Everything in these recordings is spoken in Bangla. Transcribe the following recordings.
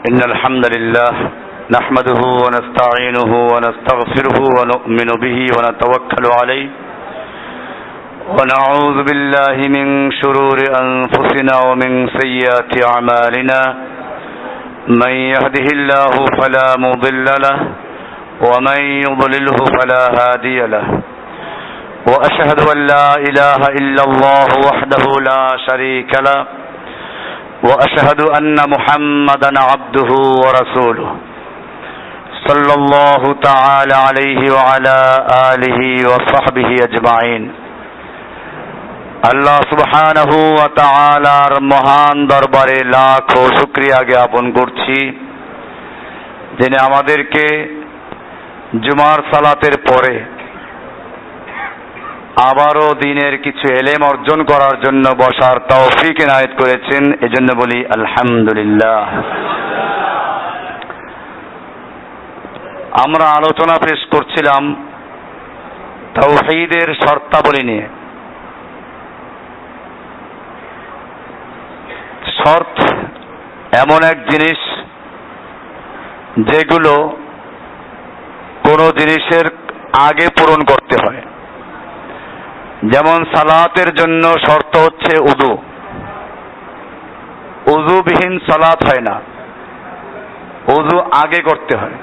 إن الحمد لله نحمده ونستعينه ونستغفره ونؤمن به ونتوكل عليه ونعوذ بالله من شرور أنفسنا ومن سيئات أعمالنا من يهده الله فلا مضل له ومن يضلله فلا هادي له وأشهد أن لا إله إلا الله وحده لا شريك له وأشهد أن محمدا عبده ورسوله صلى الله تعالى عليه وعلى آله وصحبه أجمعين। আল্লাহ সুবহানাহু ওয়া তাআলার মহান দরবারে লাখো শুকরিয়া জ্ঞাপন করছি, যিনি আমাদেরকে জুমার সালাতের পরে আবারও দিনের কিছু এলেম অর্জন করার জন্য বসার তৌফিক এনায়েত করেছেন। এজন্য বলি আলহামদুলিল্লাহ। আমরা আলোচনা পেশ করছিলাম তাওহীদের শর্তাবলী নিয়ে। শর্ত এমন এক জিনিস যেগুলো কোনো জিনিসের আগে পূরণ করতে হয়। যেমন সালাতের জন্য শর্ত হচ্ছে উযু। উযুবিহীন সালাত হয় না, উযু আগে করতে হয়।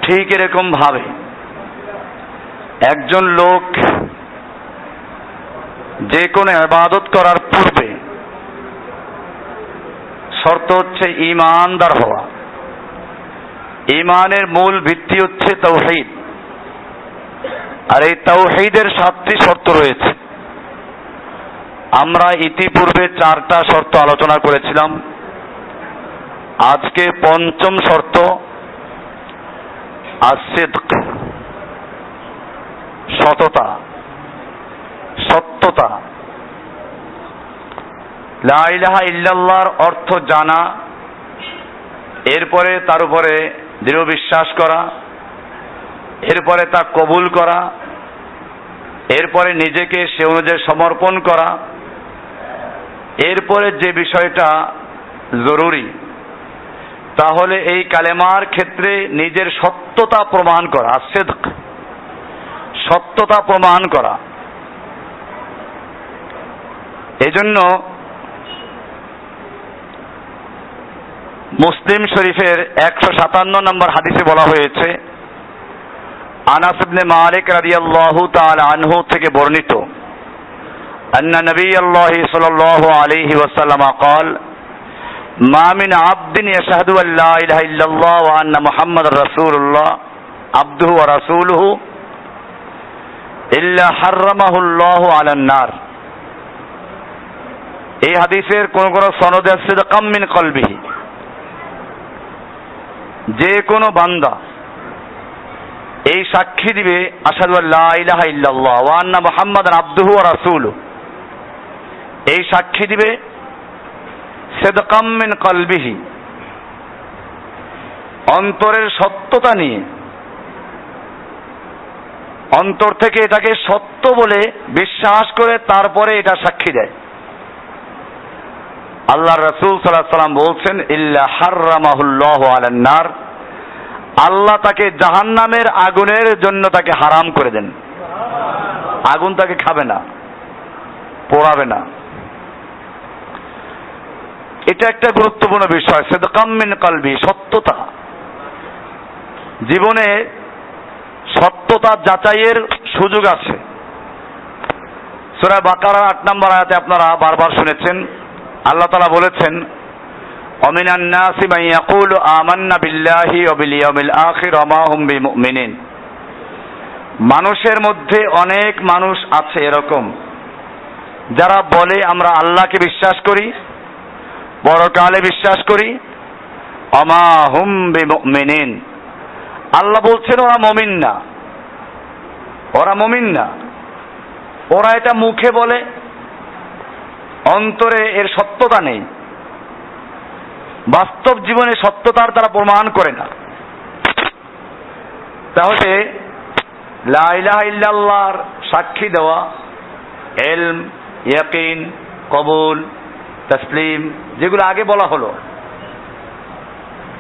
ঠিক এরকম ভাবে একজন লোক যে কোনো ইবাদত করার পূর্বে শর্ত হচ্ছে ঈমানদার হওয়া। ঈমানের মূল ভিত্তি হচ্ছে তাওহীদ, আর এই তাওহীদের 7টি শর্ত রয়েছে। আমরা ইতিপূর্বে 4টা শর্ত আলোচনা করেছিলাম। আজকে 5ম শর্ত as-sidq, সততা, সত্যতা। লা ইলাহা ইল্লাল্লাহর অর্থ জানা, এরপরে তার উপরে দৃঢ় বিশ্বাস করা, এরপরে তা কবুল করা, এরপরে নিজেকে সে অনুযায়ী সমর্পণ করা, এরপরে যে বিষয়টা জরুরি তাহলে এই কালেমার ক্ষেত্রে নিজের সত্যতা প্রমাণ করা, সিদক, সত্যতা প্রমাণ করা। এজন্য মুসলিম শরীফের 157 নম্বর হাদিসে বলা হয়েছে, আনাস ইবনে মালিক রাদিয়াল্লাহু তাআলা আনহু থেকে বর্ণিত, আন্না নবিয়াল্লাহি সাল্লাল্লাহু আলাইহি ওয়াসাল্লাম قال মা মিন আবদিন ইয়াশহাদু আল লা ইলাহা ইল্লাল্লাহ ওয়া আন্না মুহাম্মাদার রাসূলুল্লাহ আবদুহু ওয়া রাসূলুহু ইল্লা হাররামাহুল্লাহু আলান নার। এই হাদিসের কোন কোন সনদে আছে সিদকাম মিন কলবিহি, যে কোনো বান্দা এই সাক্ষী দিবে আশহাদু আল্লা ইলাহা ইল্লাল্লাহ ওয়া আন্না মুহাম্মাদান আবদুহু ওয়া রাসূলুহু, এই সাক্ষী দিবে সিদকাম মিন কলবিহি, অন্তরের সত্যতা নিয়ে, অন্তর থেকে এটাকে সত্য বলে বিশ্বাস করে তারপরে এটা সাক্ষী দেয়। আল্লাহর রাসূল সাল্লাল্লাহু আলাইহি ওয়াসাল্লাম বলছেন, ইল্লা হাররামাহুল্লাহু আলান নার, আল্লাহ তাকে জাহান্নামের আগুনের জন্য তাকে হারাম করে দেন। আগুন তাকে খাবে না, পোড়াবে না। এটা একটা গুরুত্বপূর্ণ বিষয়, সিদকাম মিন কলবি, সত্যতা। জীবনে সত্যতা যাচাইয়ের সুযোগ আছে। সূরা বাকারা 8 নম্বর আয়াতে আপনারা বারবার শুনেছেন, আল্লাহ তাআলা বলেছেন, ওয়ামিনান নাসি মান ইয়াকুলু আমান্না বিল্লাহি ওয়া বিল ইয়াউমিল আখির ওয়া মা হুম বিমুমিনিন। মানুষের মধ্যে অনেক মানুষ আছে এরকম যারা বলে আমরা আল্লাহকে বিশ্বাস করি, পরকালে বিশ্বাস করি, ওয়া মা হুম বিমুমিনিন। আল্লাহ বলছেন ওরা মুমিন না, ওরা মুমিন না। ওরা এটা মুখে বলে, অন্তরে এর সত্যতা নেই, বাস্তব জীবনে সত্যতার তারা প্রমাণ করে না। তাহলে লা ইলাহা ইল্লাল্লাহর সাক্ষী দেওয়া, ইলম, ইয়াকিন, কবুল, তসলিম, যেগুলো আগে বলা হলো,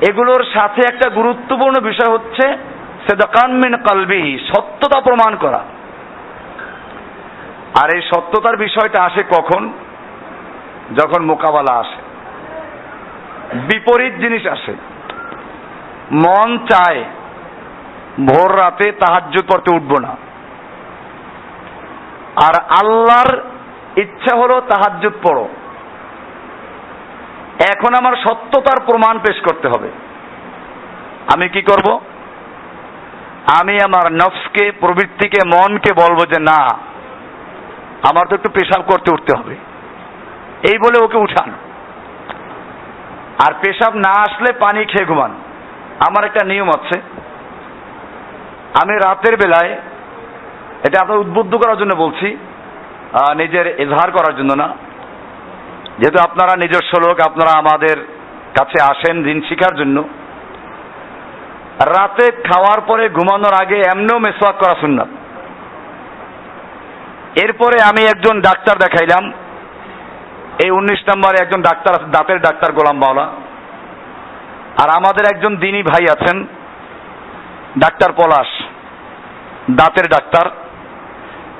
এগুলোর সাথে একটা গুরুত্বপূর্ণ বিষয় হচ্ছে সিদকান মিন কলবিহি, সত্যতা প্রমাণ করা। আর এই সত্যতার বিষয়টা আসে কখন? যখন মোকাবেলা আসে, বিপরীত জিনিস আসে। মন চায় ভোর রাতে তাহাজ্জুদ পড়তে উঠবো না, আর আল্লাহর ইচ্ছা হলো তাহাজ্জুদ পড়ো। এখন আমার সত্যতার প্রমাণ পেশ করতে হবে। আমি কি করব? আমি আমার নফসকে, প্রবৃত্তিকে, মনকে বলবো যে না, আমার তো একটু পেশাব করতে উঠতে হবে, এই বলে ওকে উঠান। আর পেশাব না আসলে পানি খেয়ে ঘুমান। আমার একটা নিয়ম আছে, আমি রাতের বেলায়, এটা আপনার উদ্বুদ্ধ করার জন্য বলছি, নিজের এজহার করার জন্য না, যেহেতু আপনারা নিজস্ব লোক, আপনারা আমাদের কাছে আসেন দিন শিখার জন্য। রাতে খাওয়ার পরে ঘুমানোর আগে এমনিও মেসওয়াক করা সুন্নাত। এরপরে আমি একজন ডাক্তার দেখাইলাম, এই 19 নম্বরে একজন ডাক্তার আছে, দাঁতের ডাক্তার গোলাম মাওলা। আর আমাদের একজন দিনী ভাই আছেন ডাক্তার পলাশ, দাঁতের ডাক্তার।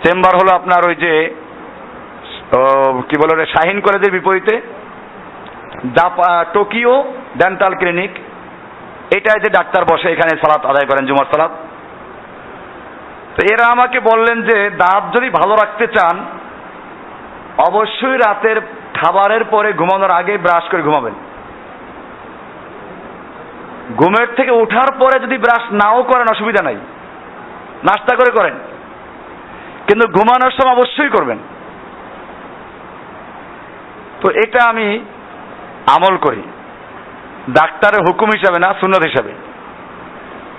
চেম্বার হলো আপনার ওই যে কি বলে শাহিন কলেজের বিপরীতে টোকিও ডেন্টাল ক্লিনিক, এটাই যে ডাক্তার বসে, এখানে সালাত আদায় করেন, জুমার সালাত। তো এরা আমাকে বললেন যে দাঁত যদি ভালো রাখতে চান অবশ্যই রাতের খাবারের পরে ঘুমানোর আগে ব্রাশ করে ঘুমাবেন। ঘুমের থেকে ওঠার পরে যদি ব্রাশ নাও করেন অসুবিধা নাই, নাস্তা করে করেন, কিন্তু ঘুমানোর সময় অবশ্যই করবেন। তো এটা আমি আমল করি, ডাক্তারের হুকুম হিসাবে না, সুন্নত হিসাবে।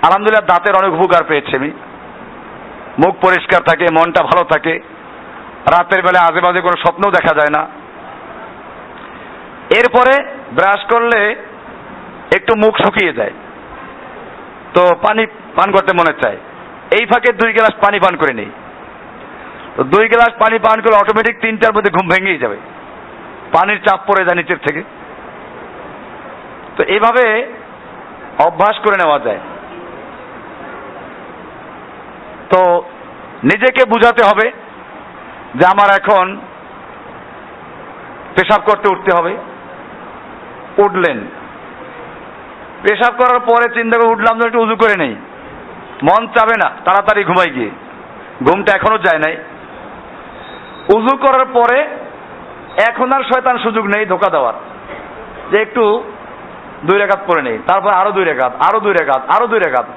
আলহামদুলিল্লাহ দাঁতের অনেক উপকার পেয়েছি আমি। মুখ পরিষ্কার থাকে, মনটা ভালো থাকে, রাতের বেলা আজে বাজে কোনো স্বপ্নও দেখা যায় না। এরপরে ব্রাশ করলে একটু মুখ শুকিয়ে যায়, তো পানি পান করতে মনে চায়, এই ফাঁকে 2 গ্লাস পানি পান করে নেই। তো 2 গ্লাস পানি পান করে অটোমেটিক 3টার মধ্যে ঘুম ভেঙেই যাবে, পানির চাপ পড়ে যায় নিচের থেকে। তো এইভাবে অভ্যাস করে নেওয়া যায়। তো নিজেকে বুঝাতে হবে যে আমার এখন পেশাব করতে উঠতে হবে। উঠলেন, পেশাব করার পরে চিন্তা করে উঠলাম তো একটু উজু করে নেই, মন চাবে না তাড়াতাড়ি ঘুমাই গিয়ে, ঘুমটা এখনো যায় নাই। উজু করার পরে এখন আর শয়তান সুযোগ নেই ধোকা দেওয়ার, যে একটু 2 রাকাত পড়ে নেই, তারপর আরো 2 রাকাত, আরো 2 রাকাত, আরো 2 রাকাত,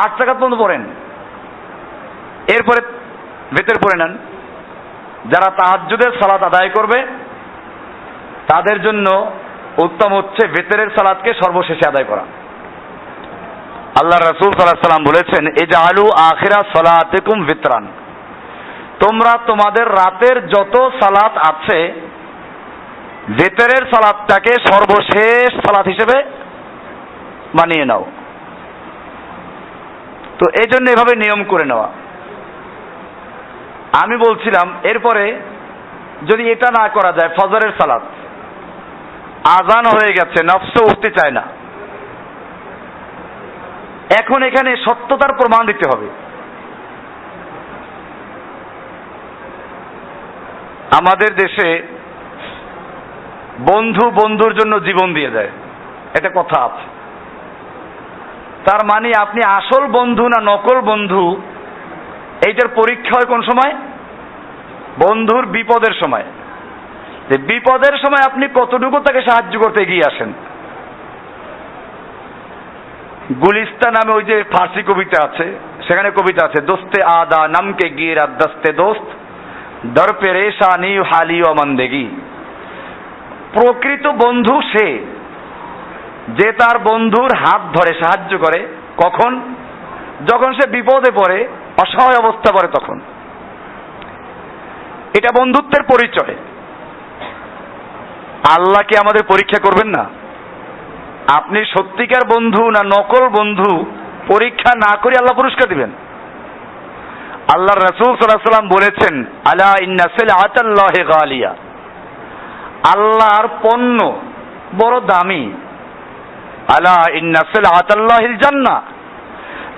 8 রাকাত পর্যন্ত পড়েন। এরপরে ভেতর পড়ে নেন। যারা তাহাজ্জুদের সালাত আদায় করবে তাদের জন্য উত্তম হচ্ছে ভেতরের সালাতকে সর্বশেষে আদায় করা। আল্লাহ রাসূল সাল্লাল্লাহু আলাইহি ওয়াসাল্লাম বলেছেন, ইজআলু আখিরা সালাতিকুম ভিতরান, তোমরা তোমাদের রাতের যত সালাত আছে ভেতরের সালাতটাকে সর্বশেষ সালাত হিসেবে মানিয়ে নাও। তো এই জন্য এভাবে নিয়ম করে নেওয়া। আমি বলছিলাম এরপরে যদি এটা না করা যায়, ফজরের সালাত, আজান হয়ে গেছে, নফসে উঠতে চায় না, এখন এখানে সত্যতার প্রমাণ দিতে হবে। আমাদের দেশে বন্ধু বন্ধুর জন্য জীবন দিয়ে দেয়, এটা কথা আছে। তার মানে আপনি আসল বন্ধু না নকল বন্ধু, এইটার পরীক্ষা হয় কোন সময়? বন্ধুর বিপদের সময়। যে বিপদের সময় আপনি কতটুকু তাকে সাহায্য করতে এগিয়ে আসেন। গুলিস্তান নামে ওই যে ফার্সি কবিতা আছে, সেখানে কবিতা আছে, দোস্তে আদা নামকে গির আর দস্তে দোস্ত দর পেরেশানি হালি ও মন্দেগি। প্রকৃত বন্ধু সে যে তার বন্ধুর হাত ধরে সাহায্য করে। কখন? যখন সে বিপদে পড়ে, অসহায় অবস্থা পড়ে, তখন। এটা বন্ধুত্বের পরিচয়। আল্লাহকে আমাদের পরীক্ষা করবেন না? আপনি সত্যিকার বন্ধু না নকল বন্ধু পরীক্ষা না করে আল্লাহ পুরস্কার দিবেন। আল্লাহ রাসূল সাল্লাল্লাহু আলাইহি ওয়াসাল্লাম বলেছেন, আলা ইন্না সিলআতাল্লাহি গালিয়া, আল্লাহর পণ্য বড় দামি, আলা ইন্না সিলআতাল্লাহিল জান্নাহ,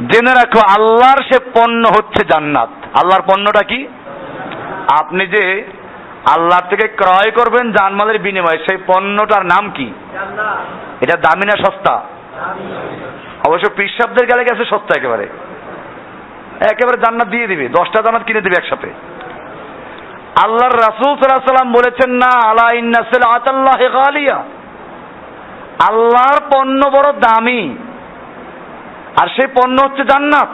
জেনে রাখো আল্লাহর সে পণ্য হচ্ছে জান্নাত। আল্লাহর পণ্যটা কি? আপনি যে আল্লাহ থেকে ক্রয় করবেন জানমালের বিনিময়ে, সেই পণ্যটার নাম কি? এটা দামি না সস্তা? অবশ্য পিসাবদের গেলে গেছে সস্তা, একেবারে একেবারে জান্নাত দিয়ে দিবে, 10টা জান্নাত কিনে দিবে একসাথে। আল্লাহর রাসূল সাল্লাল্লাহু আলাইহি ওয়াসাল্লাম বলেছেন না, আলা ইন্না সিলআতাল্লাহি গালিয়া, আল্লাহর পণ্য বড় দামি, আর সেই পণ্য হচ্ছে জান্নাত।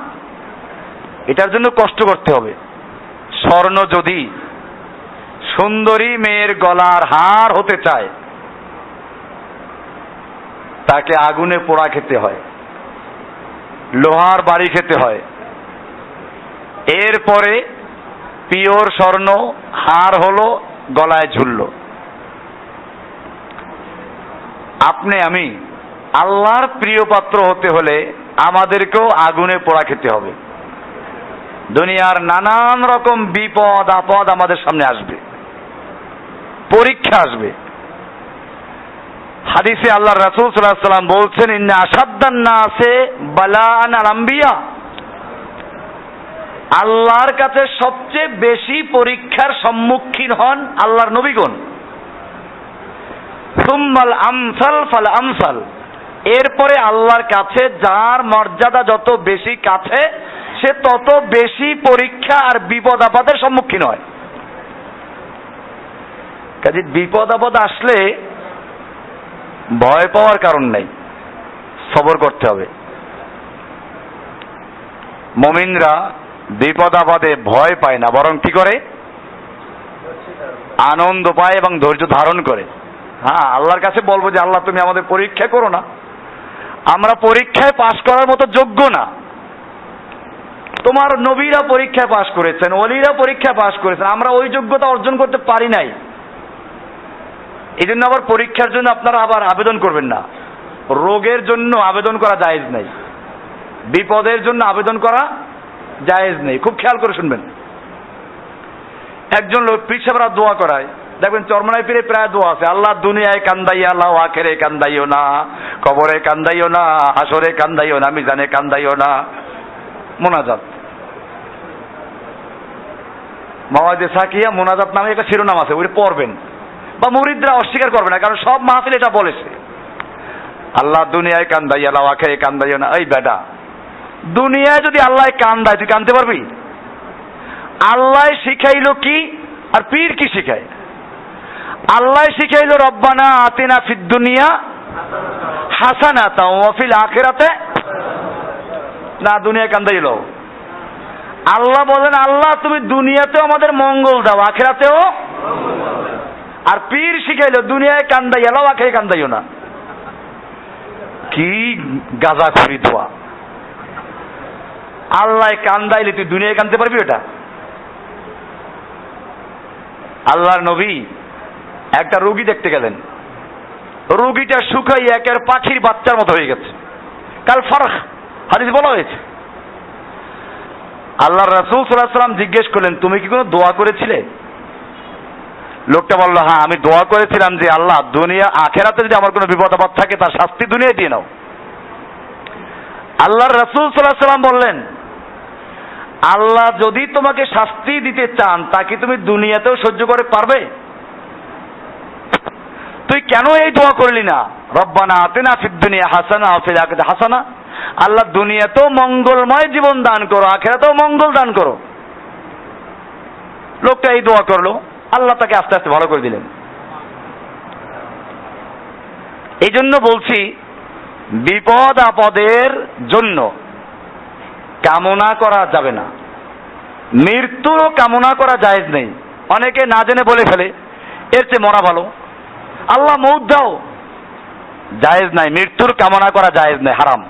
এটার জন্য কষ্ট করতে হবে। স্বর্ণ যদি সুন্দরী মেয়ের গলার হার হতে চায়, তাকে আগুনে পোড়া খেতে হয়, লোহার বাড়ি খেতে হয়, এরপরে পিওর স্বর্ণ হার হলো, গলায় ঝুললো। আপনি আমি আল্লাহর প্রিয় পাত্র হতে হলে আমাদেরকেও আগুনে পোড়া খেতে হবে। দুনিয়ার নানান রকম বিপদ আপদ আমাদের সামনে আসবে, পরীক্ষা আসবে। হাদিসে আল্লাহর রাসূল সাল্লাল্লাহু আলাইহি ওয়াসাল্লাম বলছেন, ইন্না আশাদ্দান নাসে বালাআন আল আম্বিয়া, আল্লাহর কাছে সবচেয়ে বেশি পরীক্ষার সম্মুখীন হন আল্লাহর নবীগণ। সুম্মাল আমসাল ফাল আমসাল, এরপরে আল্লাহর কাছে যার মর্যাদা যত বেশি কাছে, সে তত বেশি পরীক্ষা আর বিপদ আপদের সম্মুখীন হয়। কাজে বিপদ আপদ আসলে ভয় পাওয়ার কারণ নেই, সবর করতে হবে। মুমিনরা বিপদ আপদে ভয় পায় না, বরং কি করে? আনন্দ পায় এবং ধৈর্য ধারণ করে। হ্যাঁ, আল্লাহর কাছে বলবো যে আল্লাহ তুমি আমাদের পরীক্ষা করো না, আমরা পরীক্ষায় পাশ করার মতো যোগ্য না। তোমার নবীরা পরীক্ষায় পাশ করেছেন, ওলিরা পরীক্ষায় পাশ করেছেন, আমরা ওই যোগ্যতা অর্জন করতে পারি নাই। এই জন্য আবার পরীক্ষার জন্য আপনারা আবার আবেদন করবেন না। রোগের জন্য আবেদন করা জায়েজ নেই, বিপদের জন্য আবেদন করা জায়েজ নেই। খুব খেয়াল করে শুনবেন। একজন লোক পীর সাহেবরা দোয়া করায়, দেখবেন চরমনায় পীরে প্রায় দোয়া আছে, আল্লাহ দুনিয়ায় কান্দাইয়া আল্লাহ আখেরে কান্দাইও না, কবরে কান্দাইও না, হাসরে কান্দাইও না, মিজানে কান্দাইও না। মোনাজাত, মাওয়াজে সাকিয়া মোনাজাত নামে একটা শিরোনাম আছে, ওই পড়বেন। বা মুরিদরা অস্বীকার করবে না, কারণ সব মাহফিল এটা বলেছে, আল্লাহ দুনিয়ায় কান্দাইয়া আল্লাহ আখেরে কান্দাইও না। এই বেটা, দুনিয়ায় যদি আল্লাহ কান্দায় তুই কানতে পারবি? আল্লাহ শিখাইলো কি আর পীর কি শিখায়? আল্লাহ শিখাইলো রব্বানা আতিনা ফিদ দুনিয়া হাসানাতাও ওয়া ফিল আখিরাতে, না দুনিয়া কান্দাইলো। আল্লাহ বলেন আল্লাহ তুমি দুনিয়াতেও আমাদের মঙ্গল দাও, আখিরাতেও। আর পীর শিখাইলো দুনিয়ায় কান্দাইয়া লাও, আখিরে কান্দাইও না। কি গাঁজাখুরি দোয়া! আল্লাহ কান্দাইলে তুই দুনিয়ায় কানতে পারবি? ওটা আল্লাহর নবী একটা রোগী দেখতে গেলেন, রোগীটা শুকাই একের পাখির বাচ্চার মতো হয়ে গেছে, কাল ফারখ হাদিস বলা হয়েছে। আল্লাহর রাসূল সাল্লাল্লাহু আলাইহি ওয়াসাল্লাম জিজ্ঞেস করলেন, তুমি কি কোনো দোয়া করেছিলে? লোকটা বলল, হ্যাঁ আমি দোয়া করেছিলাম যে আল্লাহ দুনিয়া আখেরাতে যদি আমার কোনো বিপদ আপদ থাকে তার শাস্তি দুনিয়ায় দিয়ে নাও। আল্লাহর রাসূল সাল্লাল্লাহু আলাইহি ওয়াসাল্লাম বললেন, আল্লাহ যদি তোমাকে শাস্তি দিতে চান তা কি তুমি দুনিয়াতেও সহ্য করে পারবে? তুই কেন এই দোয়া করলি না, রব্বানা আতিনা ফিদ দুনিয়া হাসানা ওয়া ফিল আখিরাতি হাসানা? আল্লাহ দুনিয়াতেও মঙ্গলময় জীবন দান করো, আখিরাতেও মঙ্গল দান করো। লোকটা এই দোয়া করলো, আল্লাহ তাকে আস্তে আস্তে ভালো করে দিলেন। এই জন্য বলছি, বিপদ আপদের জন্য কামনা করা যাবে না, মৃত্যুরও কামনা করা জায়েজ নেই। অনেকে না জেনে বলে ফেলে এর চেয়ে মরা ভালো, আল্লাহ মৌত দাও। জায়েজ নাই, মৃত্যুর কামনা করা জায়েজ নাই, হারাম।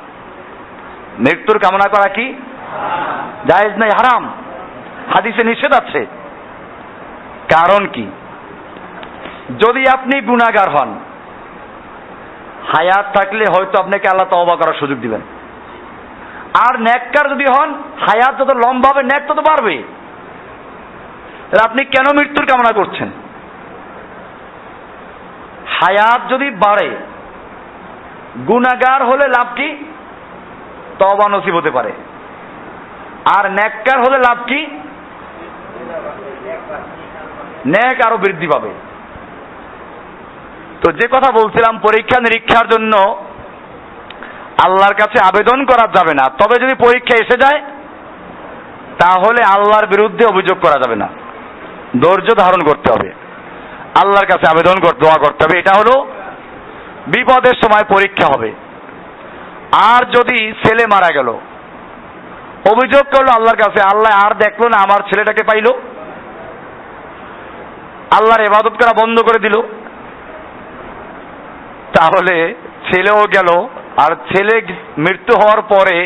মৃত্যুর কামনা করা কি জায়েজ নাই, হারাম। হাদিসে নিষেধ আছে। কারণ কি? যদি আপনি গুনাহগার হন, হায়াত থাকলে হয়তো আপনাকে আল্লাহ তওবা করার সুযোগ দিবেন। আর নেককার যদি হন, হায়াত যত লম্বা হবে নেক তত বাড়বে। আপনি কেন মৃত্যুর কামনা করছেন? হায়াত যদি বাড়ে গুনাহগার হলে লাভ কি? তওবা নসিব হতে পারে। আর নেককার হলে লাভ কি? নেক আরো বৃদ্ধি পাবে। তো যে কথা বলছিলাম, পরীক্ষা নিরীক্ষার জন্য আল্লাহর কাছে আবেদন করা যাবে না, তবে যদি পরীক্ষা এসে যায় তাহলে আল্লাহর বিরুদ্ধে অভিযোগ করা যাবে না, ধৈর্য ধারণ করতে হবে, আল্লাহর কাছে আবেদন করতে, দোয়া করতে হবে। এটা হলো বিপদের সময় পরীক্ষা হবে। আর যদি ছেলে মারা গেল, অভিযোগ করলো আল্লাহর কাছে, আল্লাহ আর দেখলো না আমার ছেলেটাকে পাইলো, আল্লাহর ইবাদত করা বন্ধ করে দিল, তাহলে ছেলেও গেল। আর ছেলে মৃত্যু হওয়ার পরে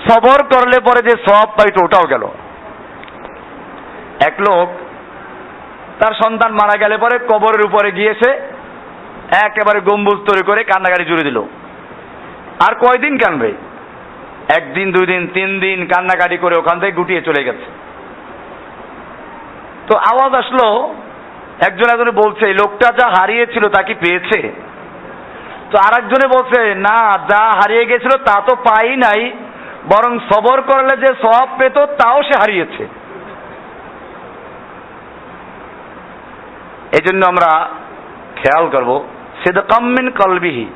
সবর করলে পরে যে সওয়াব পাইতো ওটাও গেল। এক লোক তার সন্তান মারা গেলে পরে কবরের উপরে গিয়েছে একেবারে গম্বুজ তৈরি করে কান্নাকাটি জুড়ে দিল। আর কয়দিন কানবে? একদিন, 2 দিন, 3 দিন কান্নাকাটি করে ওখান থেকে গুটিয়ে চলে গেছে। তো আওয়াজ আসলো, একজনে বলছে এই লোকটা যা হারিয়েছিল তা কি পেয়েছে? তো আর একজনে বলছে না, যা হারিয়ে গেছিল তা তো পাই নাই, বরং সবর করলে যে সওয়াব পেত তাও সে হারিয়েছে। এই জন্য আমরা খেয়াল করব, সিদকাম মিন কলবিহি,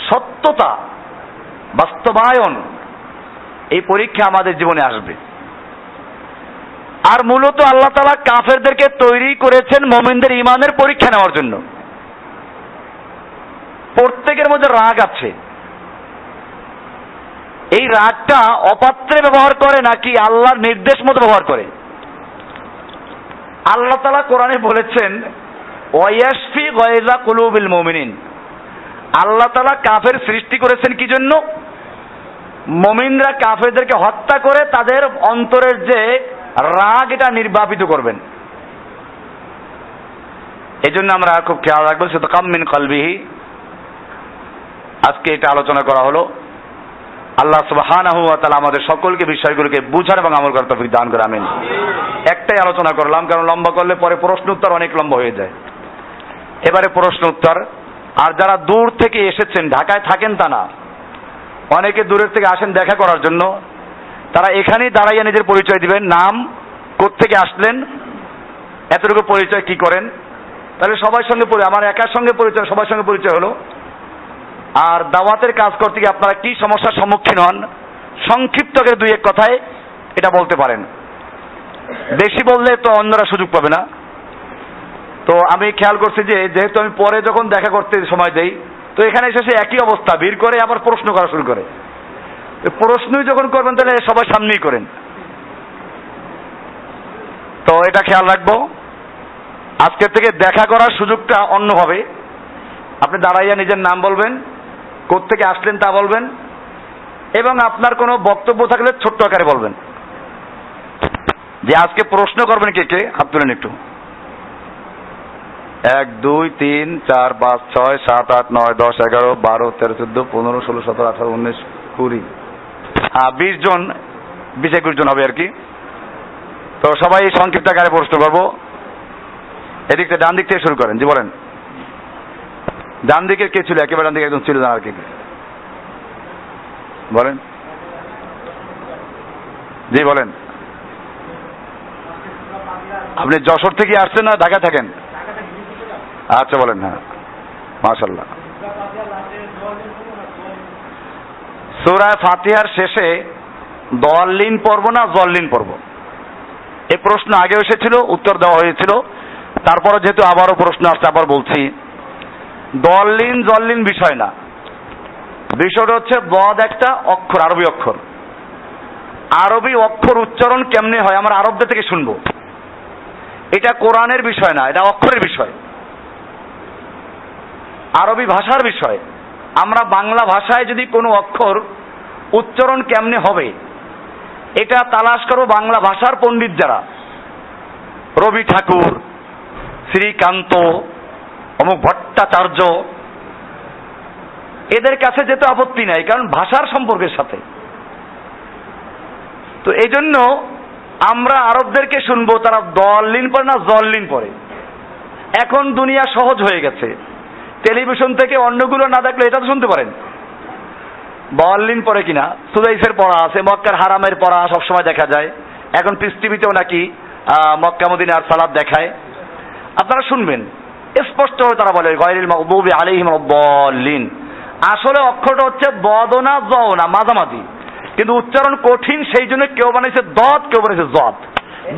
সত্যতা, বাস্তবায়ন, এই পরীক্ষা আমাদের জীবনে আসবে। আর মূলত আল্লাহ তাআলা কাফেরদেরকে তৈরি করেছেন মুমিনদের ঈমানের পরীক্ষা নেওয়ার জন্য। প্রত্যেকের মধ্যে রাগ আছে, এই রাগটা অপাত্রে ব্যবহার করে নাকি আল্লাহর নির্দেশ মতো ব্যবহার করে? আল্লাহ তাআলা কোরআনে বলেছেন ওয়ায়াশফি গায়যা কুলুবিল মুমিনিন। আল্লাহ তাআলা কাফের সৃষ্টি করেছেন কি জন্য? মুমিনরা কাফেরদেরকে হত্যা করে তাদের অন্তরের যে রাগ এটা নির্বাপিত করবেন। এই জন্য আমরা খুব খেয়াল রাখবো, সিদকাম মিন কলবিহি। আজকে এটা আলোচনা করা হলো। আল্লাহ সুবহানাহু ওয়া তাআলা আমাদের সকলকে বিষয়গুলোকে বুঝার এবং আমল করার তৌফিক দান করে, আমিন। একটাই আলোচনা করলাম, কারণ লম্বা করলে পরে প্রশ্ন উত্তর অনেক লম্বা হয়ে যায়। এবারে প্রশ্ন উত্তর। আর যারা দূর থেকে এসেছেন, ঢাকায় থাকেন তা না, অনেকে দূরের থেকে আসেন দেখা করার জন্য, তারা এখানেই দাঁড়াইয়া নিজের পরিচয় দিবেন, নাম, কোত্থেকে আসলেন, এতটুকু পরিচয় কি করেন, তাহলে সবার সঙ্গে আমার একার সঙ্গে পরিচয়, সবার সঙ্গে পরিচয় হলো। আর দাওয়াতের কাজ করতে গিয়ে আপনারা কি সমস্যার সম্মুখীন হন, সংক্ষিপ্ত করে 2-1 কথায় এটা বলতে পারেন। বেশি বললে তো অন্যরা সুযোগ পাবে না। তো আমি খেয়াল করছি যে যেহেতু আমি পরে যখন দেখা করতে সময় দেই, তো এখানে এসে একই অবস্থা, ভিড় করে আবার প্রশ্ন করা শুরু করে। প্রশ্নই যখন করবেন তাহলে সবাই সামনেই করেন। তো এটা খেয়াল রাখবো। আজকের থেকে দেখা করার সুযোগটা অন্যভাবে, আপনি দাঁড়াইয়া নিজের নাম বলবেন, কোত্থেকে আসলেন তা বলবেন, এবং আপনার কোনো বক্তব্য থাকলে ছোট্ট আকারে বলবেন। যে আজকে প্রশ্ন করবেন কে কে, হাত তুলেন একটু। 1 2 3 4 5 6 7 8 9 10 11 12 13 14 15 16 17 18 19 20, 20 জন, 20-21 জন হবে আর কি। তো সবাই সংক্ষিপ্ত আকারে প্রশ্ন করবো। এদিক থেকে, ডান দিক থেকে শুরু করেন। জি বলেন, ডান দিকের কে ছিল? একেবারে ডান দিকে একদম ছিল না, আর কে বলেন? জি বলেন। আপনি যশোর থেকে আসছেন না ঢাকা থাকেন? আচ্ছা বলেন। হ্যাঁ, মাশাআল্লাহ। সূরা ফাতিহার শেষে দলিন পড়ব না জল্লিন পড়ব? এই প্রশ্ন আগে এসেছিল, উত্তর দেওয়া হয়েছিল। তারপরে যেহেতু আবারও প্রশ্ন আসছে, আবার বলছি, দলিন জল্লিন বিষয় না। বিষয়টা হচ্ছে বদ একটা অক্ষর, আরবি অক্ষর। আরবি অক্ষর উচ্চারণ কেমনে হয় আমরা আরবদের থেকে শুনবো। এটা কোরআনের বিষয় না, এটা অক্ষরের বিষয়, আরবি ভাষার বিষয়। আমরা বাংলা ভাষায় যদি কোনো অক্ষর উচ্চারণ কেমনে হবে এটা তালাশ করবো বাংলা ভাষার পণ্ডিত যারা, রবি ঠাকুর, শ্রীকান্ত, অমুক ভট্টাচার্য, এদের কাছে যেতে আপত্তি নাই, কারণ ভাষার সম্পর্কের সাথে। তো এই জন্য আমরা আরবদেরকে শুনবো তারা দলিন পড়ে না জল্লিন পড়ে। এখন দুনিয়া সহজ হয়ে গেছে, টেলিভিশন থেকে অন্যগুলো না দেখলে এটা তো শুনতে পারেন। বল্লিন পড়ে কিনা, সুদাইসের পড়া আছে, মক্কার হারামের পড়া সবসময় দেখা যায়। এখন পিস টিভিতেও নাকি মক্কা মদিনার সালাত দেখায়, আপনারা শুনবেন স্পষ্ট হয়ে তারা বলে গায়রিল মাগদুবি আলাইহিম ওয়াদ-দাল্লিন। আসলে অক্ষরটা হচ্ছে বদনা জওনা মাঝামাঝি, কিন্তু উচ্চারণ কঠিন, সেই জন্য কেউ বানাইছে দদ, কেউ বানাইছে জদ,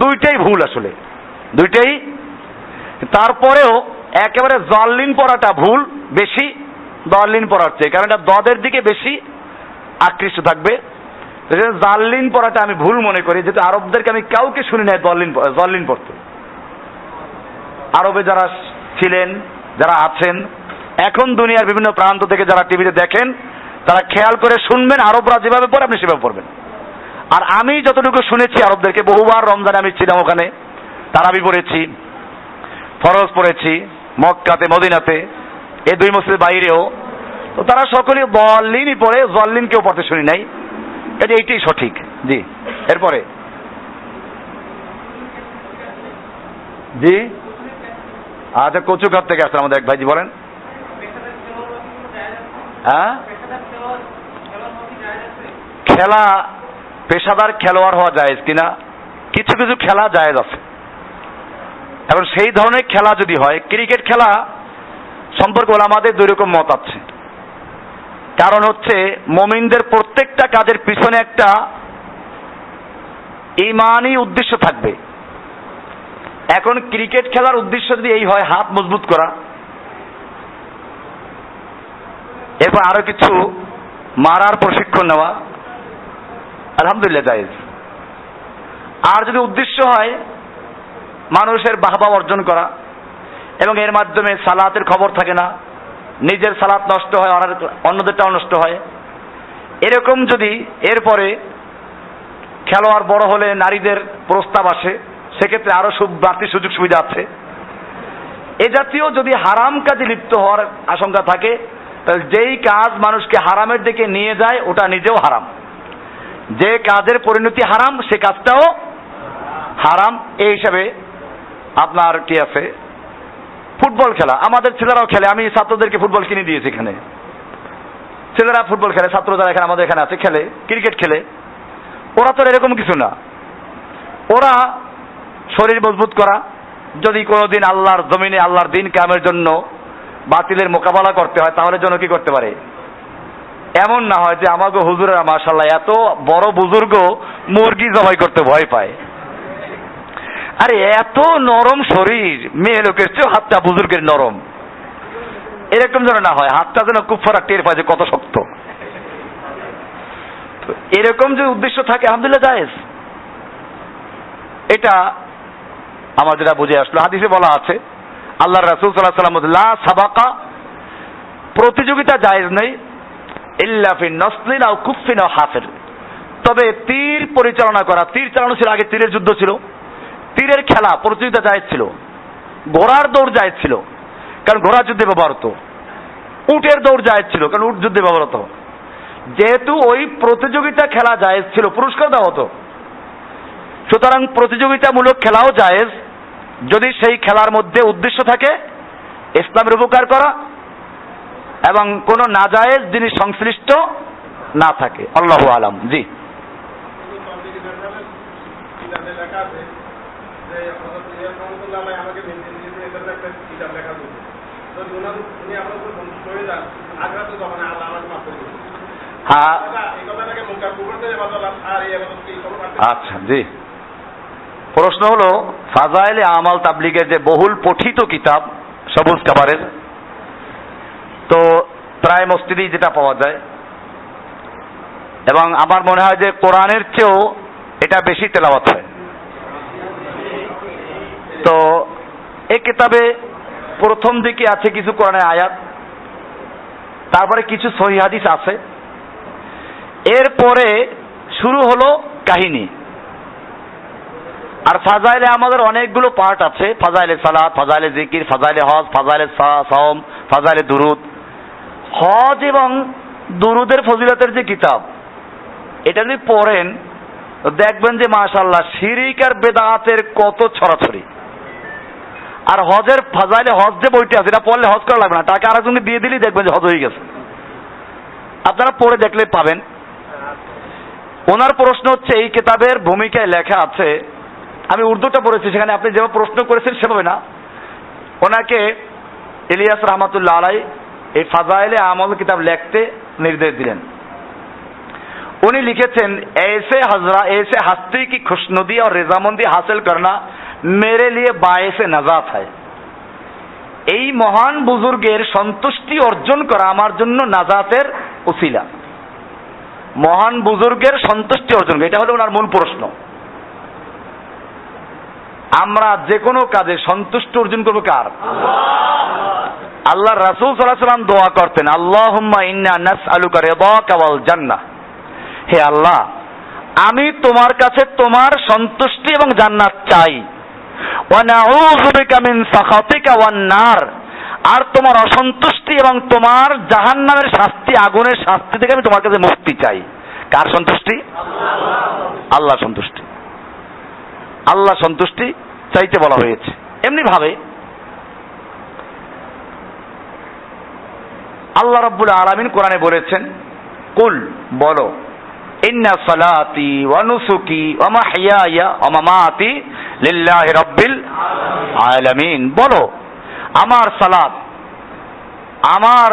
দুইটাই ভুল আসলে, দুইটাই। তারপরেও একেবারে জাল্লিন পড়াটা ভুল বেশি দল্লিন পড়ার চেয়ে, কারণ এটা দদের দিকে বেশি আকৃষ্ট থাকবে। জাল্লিন পড়াটা আমি ভুল মনে করি, যেহেতু আরবদেরকে আমি কাউকে শুনি নাই জল্লিন পড়তে। আরবে যারা ছিলেন, যারা আছেন, এখন দুনিয়ার বিভিন্ন প্রান্ত থেকে যারা টিভিতে দেখেন, তারা খেয়াল করে শুনবেন, আরবরা যেভাবে পড়ে আপনি সেভাবে পড়বেন। আর আমি যতটুকু শুনেছি আরবদেরকে, বহুবার রমজানে আমি ছিলাম ওখানে, তারাবি পড়েছি, ফরজ পড়েছি মক্কাতে মদিনাতে, এই দুই মসজিদের বাইরেও, তো তারা সকলে বল্লিনই পড়ে, জল্লিন কেউ পড়তে শুনি নাই। এটা এইটাই সঠিক। জি, এরপরে জি, আচ্ছা, কচুঘাট থেকে আসছেন আমাদের এক ভাইজি, বলেন। হ্যাঁ, খেলা পেশাদার খেলোয়াড় হওয়া জায়েজ কিনা? কিছু কিছু খেলা জায়েজ আছে। এখন সেই ধরনের খেলা যদি হয়, ক্রিকেট খেলা সম্পর্কে ওলামাদের দুই রকম মত আছে। কারণ হচ্ছে মুমিনদের প্রত্যেকটা কাজের পিছনে একটা ঈমানি উদ্দেশ্য থাকবে। এখন ক্রিকেট খেলার উদ্দেশ্য যদি এই হয় হাত মজবুত করা, এরপর আরো কিছু মারার প্রশিক্ষণ নেওয়া, আলহামদুলিল্লাহ জায়েজ। আর যদি উদ্দেশ্য হয় মানুষের বাহবা অর্জন করা, এবং এর মাধ্যমে সালাতের খবর থাকে না, নিজের সালাত নষ্ট হয়, অন্যদেরটাও নষ্ট হয়, এরকম যদি এরপরে খেলোয়াড় বড় হলে নারীদের প্রস্তাব আসে, সেক্ষেত্রে আরো বাড়তি সুযোগ সুবিধা আছে। এ জাতীয় যদি হারাম কাজে লিপ্ত হওয়ার আশঙ্কা থাকে, তাহলে যেই কাজ মানুষকে হারামের দিকে নিয়ে যায় ওটা নিজেও হারাম, যে কাজের পরিণতি হারাম সে কাজটাও হারাম। এই হিসাবে আপনার কি আছে, ফুটবল খেলা আমাদের ছেলেরাও খেলে, আমি ছাত্রদেরকে ফুটবল কিনে দিয়েছি, এখানে ছেলেরা ফুটবল খেলে, ছাত্র যারা এখানে আমাদের এখানে আছে খেলে, ক্রিকেট খেলে। ওরা তো এরকম কিছু না, ওরা শরীর মজবুত করা, যদি কোনোদিন আল্লাহর জমিনে আল্লাহর দিন কায়েমের জন্য বাতিলের মোকাবেলা করতে হয়, তাহলে জন্য কি করতে পারে, এমন না হয় যে আমাকে হুজুরেরা মাশাআল্লাহ এত বড় বুজুর্গ মুরগি জবাই করতে ভয় পায়। আরে এত নরম শরীর, মেয়ে লোকের চেয়েও হাতটা বুজুর্গের নরম, এরকম যেন না হয়, হাতটা যেন কুফারা টের পায় যে কত শক্ত। এরকম যে উদ্দেশ্য থাকে আলহামদুলিল্লাহ জায়েজ। এটা আমার যেটা বুঝে আসলো, হাদিসে বলা আছে আল্লাহ রাসূল সাল্লাল্লাহু আলাইহি ওয়াসাল্লাম লা সাবাকা, প্রতিযোগিতা জায়েজ নেই, ইল্লা ফি নাসলিন আও কুফিন আও হাফির, তবে তীর পরিচালনা করা, তীর চালানো ছিল, আগে তীরের যুদ্ধ ছিল, তীরের খেলা প্রতিযোগিতা জায়েজ ছিল, ঘোড়ার দৌড় জায়েজ ছিল, কারণ ঘোড়া যুদ্ধে ব্যবহার হতো, উটের দৌড় জায়েজ ছিল, কারণ উট যুদ্ধে ব্যবহার হতো। যেহেতু ওই প্রতিযোগিতা খেলা জায়েজ ছিল, পুরস্কার দেওয়া হতো, সুতরাং প্রতিযোগিতামূলক খেলাও জায়েজ, যদি সেই খেলার মধ্যে উদ্দেশ্য থাকে ইসলামের উপকার করা এবং কোনো নাজায়েজ জিনিস সংশ্লিষ্ট না থাকে। আল্লাহু আলাম। জি, হ্যাঁ, আচ্ছা, জি। প্রশ্ন হলো ফাজাইলে আমাল তাবলিগের যে বহুল পঠিত কিতাব সবুজ কাবারের, তো প্রায় মসজিদেই যেটা পাওয়া যায়, এবং আমার মনে হয় যে কোরআনের চেয়েও এটা বেশি তেলাওয়াত হয়। তো এই কিতাবে প্রথম দিকে আছে কিছু কোরআনের আয়াত, তারপরে কিছু সহিহ হাদিস আছে, এরপরে শুরু হলো কাহিনী। আর ফাজাইলে আমাদের অনেকগুলো পার্ট আছে, ফাজাইলে সালাত, ফাজাইলে জিকির, ফাজাইলে হজ, ফাজাইলে সাওম, ফাজাইলে দুরুদ। হজ এবং দুরুদের ফজিলতের যে কিতাব, এটা যদি পড়েন দেখবেন যে মাশাআল্লাহ শিরিক আর বেদাতের কত ছড়াছড়ি। আর হজের ফাজাইলে হজ যে বইটি আছে এটা পড়লে হজ করা লাগবে না, টাকা আরেকজনকে দিয়ে দিলেই দেখবেন যে হজ হয়ে গেছে। আপনারা পড়ে দেখলে পাবেন। ওনার প্রশ্ন হচ্ছে, এই কিতাবের ভূমিকায় লেখা আছে, আমি উর্দুটা পড়েছি, সেখানে আপনি যেভাবে প্রশ্ন করেছেন সেভাবে না। ওনাকে ইলিয়াস রহমাতুল্লাহ আলাই এই ফাজাইলে আমল কিতাব লিখতে নির্দেশ দিলেন। उन्हें लिखेছেন, ऐसे हजरा ऐसे हस्ती की खुशनुदी और रजामंदी हासिल करना मेरे लिए बायसे नजात है। এই মহান বুজুর্গের সন্তুষ্টি অর্জন করা আমার জন্য নাজাতের উসিলা। মহান বুজুর্গের সন্তুষ্টি অর্জন, এটা হলো ওনার মূল প্রশ্ন। আমরা যে কোনো কাজে সন্তুষ্টি অর্জন করবো কার? আল্লাহ রাসূল সাল্লাল্লাহু আলাইহি ওয়াসাল্লাম দোয়া করতেন, আল্লাহুম্মা ইন্না নাসআলুকা রিদাকা ওয়াল জান্নাহ। হে আল্লাহ, আমি তোমার কাছে তোমার সন্তুষ্টি এবং জান্নাত চাই। ওয়া নাউযু বিকা মিন সাখাতিকা ওয়ান নার, আর তোমার অসন্তুষ্টি এবং তোমার জাহান্নামের শাস্তি, আগুনের শাস্তি থেকে আমি তোমার কাছে মুক্তি চাই। কার সন্তুষ্টি? আল্লাহ সন্তুষ্টি। আল্লাহ সন্তুষ্টি চাইতে বলা হয়েছে। এমনি ভাবে আল্লাহ রাব্বুল আলামিন কোরআনে বলেছেন, কুল বলো, ইন্না সালাতি ওয়া নুসুকি ওয়া মাহইয়ায়া ওয়া মামাতি লিল্লাহি রাব্বিল আলামিন। বলো, আমার সালাত, আমার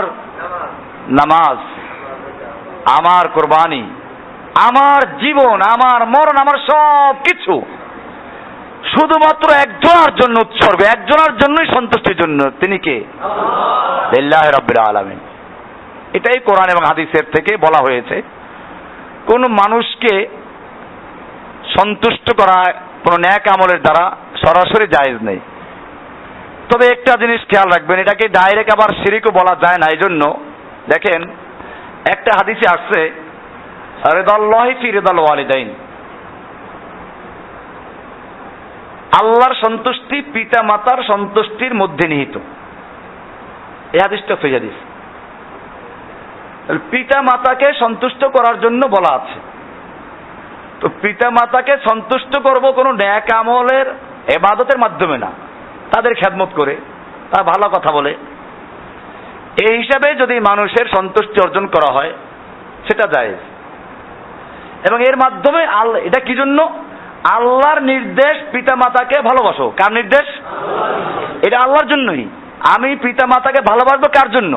নামাজ, আমার কুরবানি, আমার জীবন, আমার মরণ, আমার সব কিছু শুধুমাত্র একজনের জন্য উৎসর্গ, একজনের জন্যই সন্তুষ্টির জন্য। তিনি কে? লিল্লাহি রাব্বিল আলামিন। এটাই কোরআন এবং হাদিসের থেকে বলা হয়েছে। কোন মানুষকে সন্তুষ্ট করা কোন ন্যাক আমলের দ্বারা সরাসরি জায়েজ নেই। তবে একটা জিনিস খেয়াল রাখবেন, এটাকে ডাইরেক্ট আবার শিরকও বলা যায় না। এই জন্য দেখেন, একটা হাদিসে আসছে, রিদাল্লাহি ফি রিদাল ওয়ালিদাইন, আল্লাহর সন্তুষ্টি পিতা মাতার সন্তুষ্টির মধ্যে নিহিত। এই হাদিসটা সহিহ হাদিস। পিতা মাতাকে সন্তুষ্ট করার জন্য বলা আছে। তো পিতা মাতাকে সন্তুষ্ট করব কোনো ন্যাক আমলের ইবাদতের মাধ্যমে না, তাদের খেদমত করে, তার ভালো কথা বলে, এই হিসাবে যদি মানুষের সন্তুষ্টি অর্জন করা হয় সেটা জায়েজ। এবং এর মাধ্যমে এটা কি জন্য? আল্লাহর নির্দেশ, পিতা মাতাকে ভালোবাসো। কার নির্দেশ? এটা আল্লাহর জন্যই। আমি পিতা মাতাকে ভালোবাসবো কার জন্য?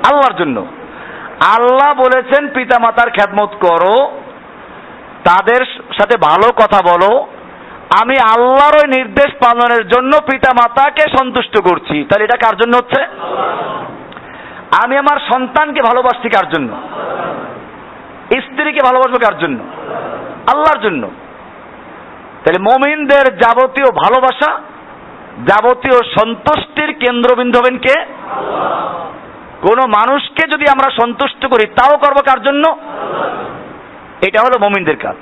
আল্লাহর জন্য। আল্লাহ বলেছেন পিতা মাতার খেদমত করো, তাদের সাথে ভালো কথা বলো। আমি আল্লাহর ওই নির্দেশ পালনের জন্য পিতা মাতাকে সন্তুষ্ট করছি, তাহলে এটা কার জন্য হচ্ছে? আমি আমার সন্তানকে ভালোবাসছি কার জন্য? স্ত্রীকে ভালোবাসবো কার জন্য? আল্লাহর জন্য। তাহলে মুমিনদের যাবতীয় ভালোবাসা, যাবতীয় সন্তুষ্টির কেন্দ্রবিন্দু হবেন কে? কোন মানুষকে যদি আমরা সন্তুষ্ট করি তাও করবো কার জন্য? এটা হলো মুমিনদের কাজ।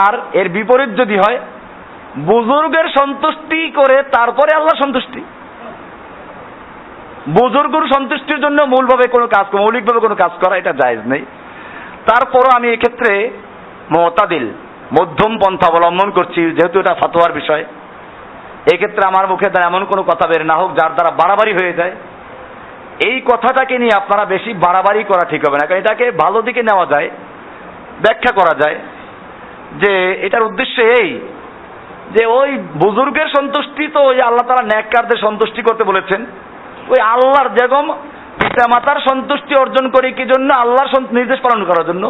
আর এর বিপরীত যদি হয়, বুজুর্গের সন্তুষ্টি করে তারপরে আল্লাহ সন্তুষ্টি, বুজুর্গের সন্তুষ্টির জন্য মূলভাবে কোনো কাজ, মৌলিকভাবে কোনো কাজ করা, এটা জায়েজ নেই। তারপরও আমি এক্ষেত্রে মুতাদিল, মধ্যম পন্থা অবলম্বন করছি, যেহেতু এটা ফতোয়ার বিষয়। এক্ষেত্রে আমার মুখে দ্বারা এমন কোনো কথা বের না হোক যার দ্বারা বাড়াবাড়ি হয়ে যায়। এই কথাটাকে নিয়ে আপনারা বেশি বাড়াবাড়ি করা ঠিক হবে না, কারণ এটাকে ভালো দিকে নেওয়া যায়, ব্যাখ্যা করা যায় যে এটার উদ্দেশ্য এই যে ওই বুজুর্গের সন্তুষ্টি তো ওই আল্লাহ তাআলা নেককারদের সন্তুষ্টি করতে বলেছেন। ওই আল্লাহর যেরকম পিতা মাতার সন্তুষ্টি অর্জন করি কি জন্য? আল্লাহর নির্দেশ পালন করার জন্য।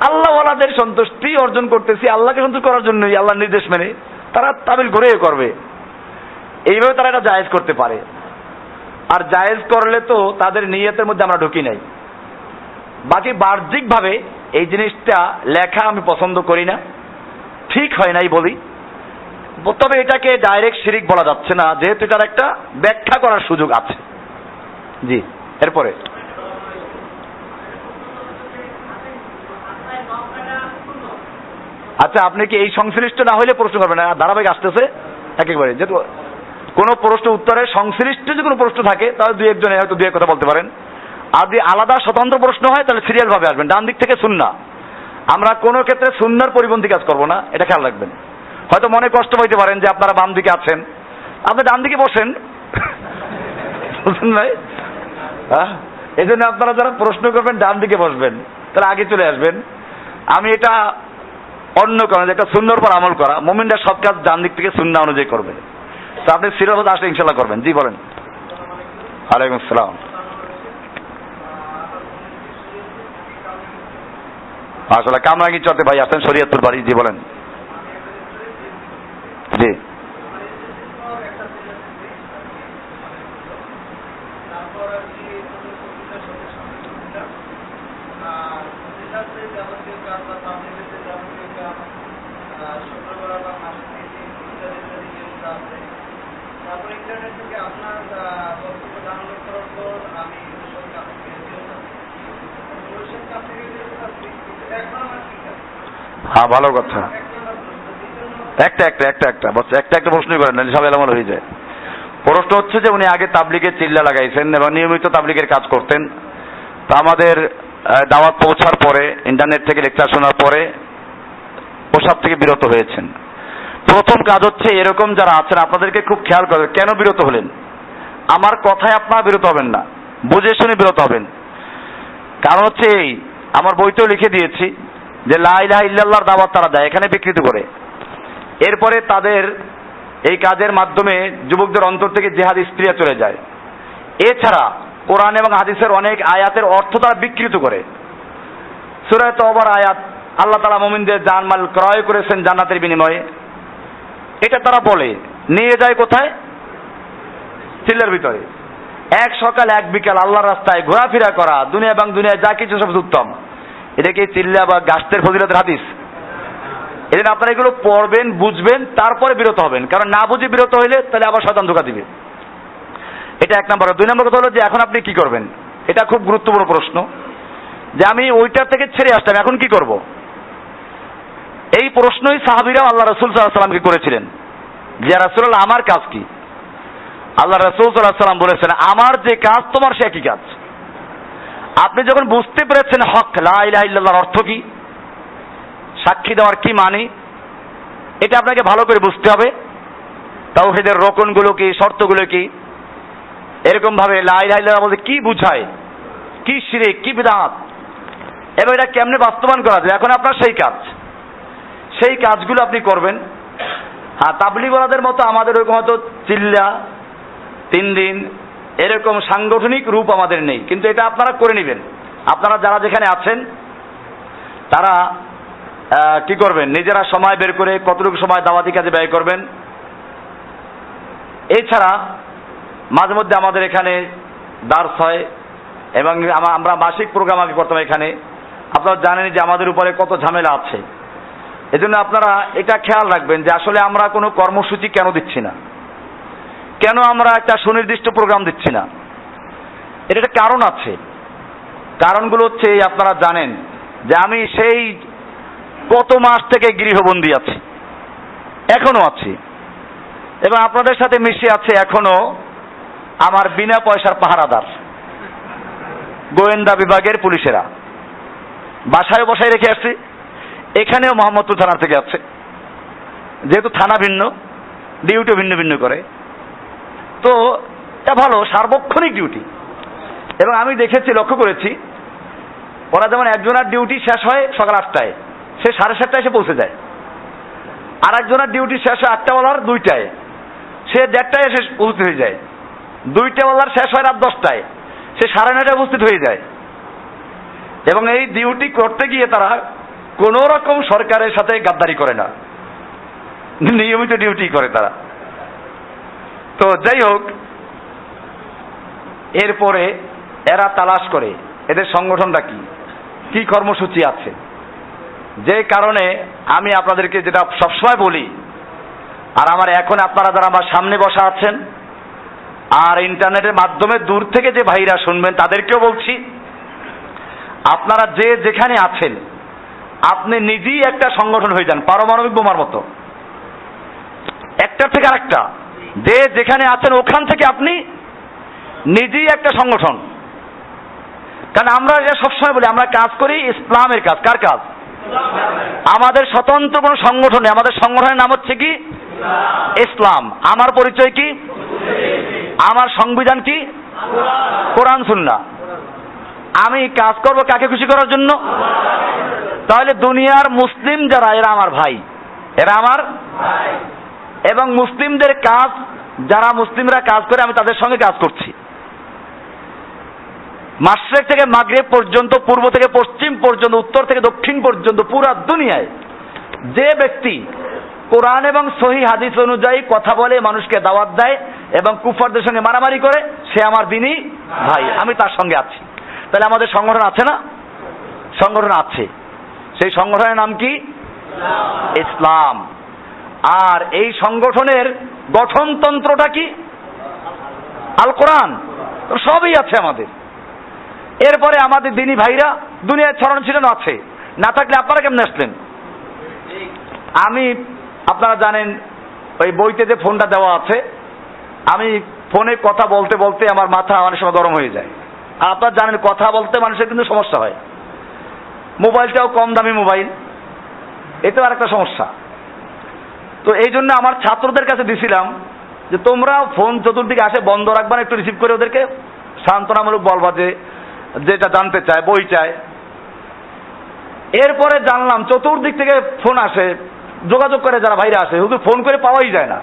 আল্লাহ ওয়ালাদের সন্তুষ্টি অর্জন করতেছি আল্লাহকে সন্তুষ্ট করার জন্যই, আল্লাহর নির্দেশ মেনে। তারা তাবিল করে করবে, এইভাবে তারা এটা জায়েজ করতে পারে। আর জায়েজ করলে তো তাদের নিয়তের মধ্যে আমরা ঢুকি নাই। বাকি বাহ্যিকভাবে এই জিনিসটা লেখা আমি পছন্দ করি না, ঠিক হয় নাই বলি। তবে এটাকে ডাইরেক্ট শিরিক বলা যাচ্ছে না, যেহেতু এটার একটা ব্যাখ্যা করার সুযোগ আছে। জি, এরপরে আচ্ছা, আপনি কি এই সংশ্লিষ্ট না হলে প্রশ্ন করবেন না? ধারাবাহিক আসতেছে একেবারে, যেহেতু কোনো প্রশ্ন উত্তরে সংশ্লিষ্ট যদি কোনো প্রশ্ন থাকে তাহলে দুই একজনে হয়তো দুই এক কথা বলতে পারেন। আর যদি আলাদা স্বতন্ত্র প্রশ্ন হয় তাহলে সিরিয়াল ভাবে আসবেন, ডান দিক থেকে সুন্নাহ। আমরা কোনো ক্ষেত্রে সুন্নাহর পরিপন্থী কাজ করব না, এটা খেয়াল রাখবেন। হয়তো মনে কষ্ট হইতে পারেন যে আপনারা বাম দিকে আছেন, আপনি ডান দিকে বসেন, বুঝলেন ভাই? হ্যাঁ, এই জন্য আপনারা যারা প্রশ্ন করবেন ডান দিকে বসবেন, তারা আগে চলে আসবেন। আমি এটা অন্য কারণ, একটা সুন্নাহর উপর আমল করা, মুমিনরা সব কাজ ডান দিক থেকে সুন্নাহ অনুযায়ী করবে। তো আপনি সিরাজত আসলে ইনশাল্লাহ করবেন। জি বলেন। ওয়ালাইকুম আসসালাম। আসলে কামরাঙ্গি চটে ভাই আসেন, শরীয়তপুর বাড়ি। জি বলেন। জি হ্যাঁ, ভালো কথা। একটা প্রশ্নই করেন, সব এলোমেলো হয়ে যায়। প্রশ্ন হচ্ছে যে উনি আগে তাবলিগের চিল্লা লাগাইছেন এবং নিয়মিত তাবলিগের কাজ করতেন। তা আমাদের দাওয়াত পৌঁছার পরে, ইন্টারনেট থেকে লেকচার শোনার পরে ওসব থেকে বিরত হয়েছেন। প্রথম কাজ হচ্ছে এরকম যারা আছেন আপনাদেরকে খুব খেয়াল করবেন, কেন বিরত হলেন। আমার কথায় আপনারা বিরত হবেন না, বুঝে শুনে বিরত হবেন। কারণ হচ্ছে এই, আমার বইতেও লিখে দিয়েছি যে লা ইলাহা ইল্লাল্লাহর দাওয়াত তারা দেয়, এখানে বিকৃত করে। এরপরে তাদের এই কাজের মাধ্যমে যুবকদের অন্তর থেকে জিহাদ স্প্রিয়া চলে যায়। এছাড়া কোরআন এবং হাদিসের অনেক আয়াতের অর্থ তারা বিকৃত করে। সূরা তওবার আয়াত, আল্লাহ তাআলা মুমিনদের জানমাল ক্রয় করেছেন জান্নাতের বিনিময়ে, এটা তারা বলে নিয়ে যায় কোথায়? চিল্লার ভিতরে। এক সকাল এক বিকাল আল্লাহর রাস্তায় ঘোরাফেরা করা, দুনিয়া এবং দুনিয়ায় যা কিছু সব উত্তম। এটা কি চিল্লা বা গাছতের ফজিলতের হাদিস? এই জন্য আপনারা এগুলো পড়বেন, বুঝবেন, তারপরে বিরত হবেন। কারণ না বুঝে বিরত হইলে তাহলে আবার শয়তান ধোঁকা দিবে। এটা এক নম্বর। দুই নম্বর কথা হলো যে এখন আপনি কি করবেন, এটা খুব গুরুত্বপূর্ণ প্রশ্ন। যে আমি ওইটার থেকে ছেড়ে আসলাম, এখন কি করব? এই প্রশ্নই সাহাবীরা আল্লাহ রাসূল সাল্লাল্লাহু আলাইহি ওয়াসাল্লামকে করেছিলেন যে রাসূলুল্লাহ আমার কাজ কি? আল্লাহ রাসূল সাল্লাল্লাহু আলাইহি ওয়াসাল্লাম বলেছেন আমার যে কাজ তোমার সে একই কাজ। আপনি যখন বুঝতে পেরেছেন হক লা ইলাহা ইল্লাল্লাহর অর্থ কি, সাক্ষী দেওয়ার কি মানে, এটা আপনাকে ভালো করে বুঝতে হবে। তাওহীদের রকনগুলো কি, শর্তগুলো কি, এরকম ভাবে লা ইলাহা ইল্লাল্লাহ বলতে কি বুঝায়, কি শিরক, কি বিদআত, এবং এটা কেমনে বাস্তবায়ন করা যায়। এখন আপনার সেই কাজগুলো আপনি করবেন। হ্যাঁ, তাবলীগওয়ালাদের মতো আমাদের ওরকম হয়তো চিল্লা 3 দিন এরকম সাংগঠনিক রূপ আমাদের নেই, কিন্তু এটা আপনারা করে নেবেন। আপনারা যারা যেখানে আছেন তারা কি করবেন, নিজেরা সময় বের করে কতটুকু সময় দাওয়াতি কাজে ব্যয় করবেন। এছাড়া মাঝে মধ্যে আমাদের এখানে দার্স হয় এবং আমরা মাসিক প্রোগ্রাম আগে করতাম এখানে। আপনারা জানেন যে আমাদের উপরে কত ঝামেলা আছে। এজন্য আপনারা এটা খেয়াল রাখবেন যে আসলে আমরা কোনো কর্মসূচি কেন দিচ্ছি না, কেন আমরা একটা সুনির্দিষ্ট প্রোগ্রাম দিচ্ছি না। এর একটা কারণ আছে। কারণগুলো হচ্ছে আপনারা জানেন যে আমি সেই কত মাস থেকে গৃহবন্দী আছি, এখনো আছি, এবং আপনাদের সাথে মিশে আছে এখনো আমার বিনা পয়সার পাহারাদার গোয়েন্দা বিভাগের পুলিশেরা। বাসায় বসায় রেখে আসছি, এখানেও মোহাম্মদপুর থানা থেকে আছে, যেহেতু থানা ভিন্ন, ডিউটি ভিন্ন ভিন্ন করে। তো এটা ভালো সার্বক্ষণিক ডিউটি। এবং আমি দেখেছি, লক্ষ্য করেছি, ওরা যেমন একজনের ডিউটি শেষ হয় সকাল 8টায়, সে 7:30টায় এসে পৌঁছে যায়। আর একজনের ডিউটি শেষ হয় 8টাওয়ালার 2টায়, সে 1:30টায় এসে উপস্থিত হয়ে যায়। 2টাওয়ালার শেষ হয় রাত 10টায়, সে 9:30টায় উপস্থিত হয়ে যায়। এবং এই ডিউটি করতে গিয়ে তারা কোন রকম সরকারের সাথে গাদ্দারি করে না, নিয়মিত ডিউটি করে তারা। তো যাই হোক, এরপরে এরা তালাশ করে এদের সংগঠনটা কি, কি কর্মসূচি আছে। যে কারণে আমি আপনাদেরকে যেটা সবসময় বলি, আর আমার এখন আপনারা যারা আমার সামনে বসা আছেন আর ইন্টারনেটের মাধ্যমে দূর থেকে যে ভাইরা শুনবেন তাদেরকেও বলছি, আপনারা যে যেখানে আছেন আপনি নিজেই একটা সংগঠন হয়ে যান, পারমাণবিক বোমার মতো, একটার থেকে আরেকটা। যে যেখানে আছেন ওখান থেকে আপনি নিজেই একটা সংগঠন। কারণ আমরা সবসময় বলি আমরা কাজ করি ইসলামের কাজ। কার কাজ? আমাদের স্বতন্ত্র কোনো সংগঠন নেই। আমাদের সংগঠনের নাম হচ্ছে কি? ইসলাম। আমার পরিচয় কি? আমার সংবিধান কি? কোরআন সুন্নাহ। আমি কাজ করব কাকে খুশি করার জন্য? তাহলে দুনিয়ার মুসলিম যারা, এরা আমার ভাই, এরা আমার ভাই। এবং মুসলিমদের কাজ, যারা মুসলিমরা কাজ করে আমি তাদের সঙ্গে কাজ করছি। মাশরিক থেকে মাগরিব পর্যন্ত, পূর্ব থেকে পশ্চিম পর্যন্ত, উত্তর থেকে দক্ষিণ পর্যন্ত পুরা দুনিয়ায় যে ব্যক্তি কোরআন এবং সহিহ হাদিস অনুযায়ী কথা বলে, মানুষকে দাওয়াত দেয় এবং কুফারদের সঙ্গে মারামারি করে, সে আমার দিনী ভাই, আমি তার সঙ্গে আছি। তাহলে আমাদের সংগঠন আছে না? সংগঠন আছে। সেই সংগঠনের নাম কি? ইসলাম। আর এই সংগঠনের গঠনতন্ত্রটা কি? আল কোরআন। সবই আছে আমাদের। এরপরে আমাদের দিনী ভাইরা দুনিয়ায় ছড়ানো ছিলেন, আছে। না থাকলে আপনারা কেমনে আসলেন? আমি, আপনারা জানেন ওই বইতে যে ফোনটা দেওয়া আছে, আমি ফোনে কথা বলতে বলতে আমার মাথা অনেক সময় গরম হয়ে যায়। আর আপনারা জানেন কথা বলতে মানুষের কিন্তু সমস্যা হয়। মোবাইলটাও কম দামি মোবাইল, এটাও আর একটা সমস্যা। তো এই জন্য আমার ছাত্রদের কাছে দিছিলাম যে তোমরা ফোন চতুর্দিকে আসে বন্ধ রাখবা না, একটু রিসিভ করে ওদেরকে সান্ত্বনামূলক বলবা যে যেটা জানতে চায়, বই চায়। এরপরে জানলাম চতুর্দিক থেকে ফোন আসে, যোগাযোগ করে যারা ভাইরা আসে, শুধু ফোন করে পাওয়াই যায় না,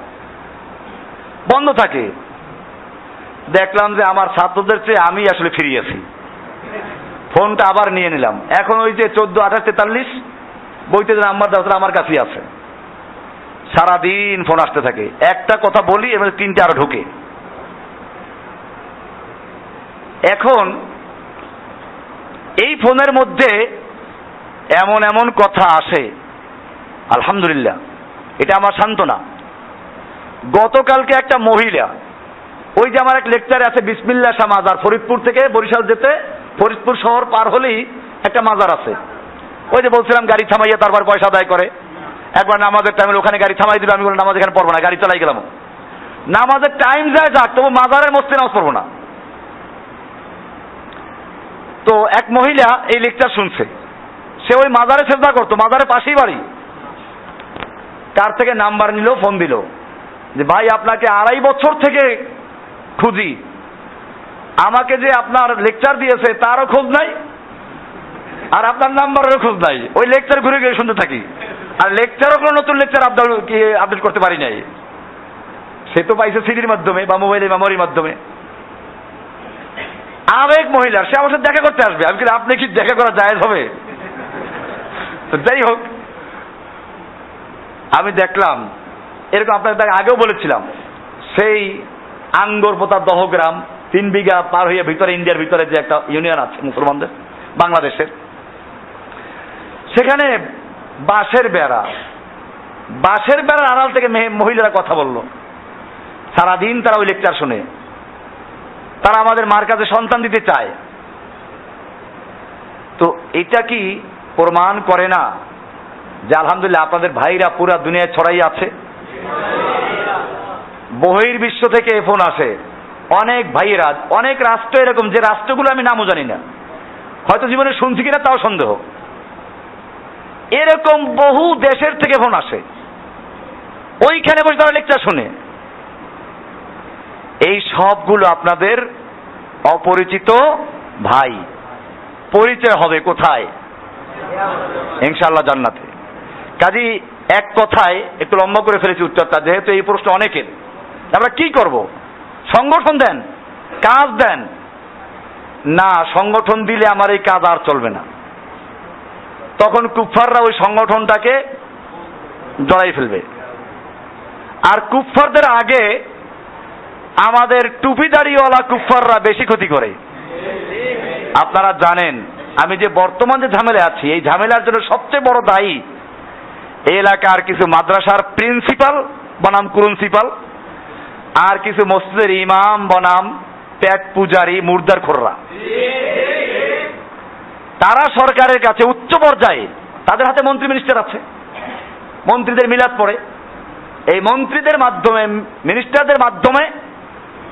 বন্ধ থাকে। দেখলাম যে আমার ছাত্রদের চেয়ে আমি আসলে ফিরে আছি। ফোনটা আবার নিয়ে নিলাম। এখন ওই যে 14 28 43 বইতে যে নাম্বার দেওয়া আমার কাছেই আছে। সারাদিন ফোন আসতে থাকে, একটা কথা বলি এবার 3টে আরো ঢুকে। এখন এই ফোনের মধ্যে এমন এমন কথা আসে, আলহামদুলিল্লাহ, এটা আমার সান্ত্বনা। গতকালকে একটা মহিলা, ওই যে আমার এক লেকচারে আছে বিসমিল্লাহ শাহ মাজার, ফরিদপুর থেকে বরিশাল যেতে ফরিদপুর শহর পার হলেই একটা মাজার আছে। ওই যে বলছিলাম গাড়ি থামাইয়া তারপর পয়সা আদায় করে। একবার নামাজের টাইমে ওখানে গাড়ি থামাই দিল, আমি বললাম নামাজ এখানে পড়বো না, গাড়ি চালাই গেলাম। নামাজের টাইম যায় যাক, তবু মাজারের মধ্যে নামাজ পড়বো না। তো এক মহিলা এই লেকচার শুনছে, সে ওই মাজারে সেজদা করতো, মাজারের পাশেই বাড়ি। কার থেকে নাম্বার নিল, ফোন দিল যে ভাই আপনাকে 2.5 বছর থেকে খুঁজি, আমাকে যে আপনার লেকচার দিয়েছে তারও খোঁজ নাই, আর আপনার নাম্বারেরও খোঁজ নাই। ওই লেকচার ঘুরে গিয়ে শুনতে থাকি, আর লেকচারও কোনো নতুন লেকচার আপডেট করতে পারি নাই। সে তো পাইছে সিডির মাধ্যমে বা মোবাইলের মেমোরির মাধ্যমে। আরেক মহিলার, সে আমার সাথে দেখা করতে আসবে। আমি বলি আপনি কি দেখা করা জায়েজ হবে? যাই হোক, আমি দেখলাম এরকম, আপনাদের আগেও বলেছিলাম, সেই আঙ্গরপোতা দহগ্রাম 3 বিঘা পার হইয়া ভিতরে, ইন্ডিয়ার ভিতরে যে একটা ইউনিয়ন আছে মুসলমানদের, বাংলাদেশের, সেখানে বাঁশের বেড়ার আড়াল থেকে মহিলারা কথা বলল। সারাদিন তারা ওই লেকচার শুনে, তারা আমাদের মার কাছে সন্তান দিতে চায়। তো এটা কি প্রমাণ করে না যে আলহামদুলিল্লাহ আপনাদের ভাইরা পুরা দুনিয়ায় ছড়াই আছে? বহির্বিশ্ব থেকে ফোন আসে, অনেক ভাইয়েরা, অনেক রাষ্ট্র এরকম, যে রাষ্ট্রগুলো আমি নামও জানি না, হয়তো জীবনে শুনছি কিনা তাও সন্দেহ। এরকম বহু দেশের থেকে ফোন আসে, ওইখানে বসে তারা লেকচার শুনে। এই সবগুলো আপনাদের অপরিচিত ভাই। পরিচয় হবে কোথায়? ইনশাআল্লাহ জান্নাতে। কাজী এক কথায় একটু লম্বা করে ফেলেছি উত্তরটা, যেহেতু এই প্রশ্ন অনেকের। আমরা কি করব? সংগঠন দেন, কাজ দেন। না, সংগঠন দিলে আমার এই কাজ আর চলবে না। তখন কুফফাররা ওই সংগঠনটাকে জড়াই ফেলবে। আর কুফফারদের আগে আমাদের টুপিদাড়িওয়ালা কুফফাররা বেশি ক্ষতি করে। আপনারা জানেন আমি যে বর্তমান যে ঝামেলা আছি, এই ঝামেলার জন্য সবচেয়ে বড় দায়ী এই এলাকার কিছু মাদ্রাসার প্রিন্সিপাল বনাম প্রিন্সিপাল, আর কিছু মসজিদের ইমাম বনাম পেট পূজারি মুর্দার খোররা। তারা সরকারের কাছে উচ্চ পর্যায়ে, তাদের হাতে মন্ত্রী মিনিস্টার আছে, মন্ত্রীদের মিলাদ পড়ে, এই মন্ত্রীদের মাধ্যমে, মিনিস্টারদের মাধ্যমে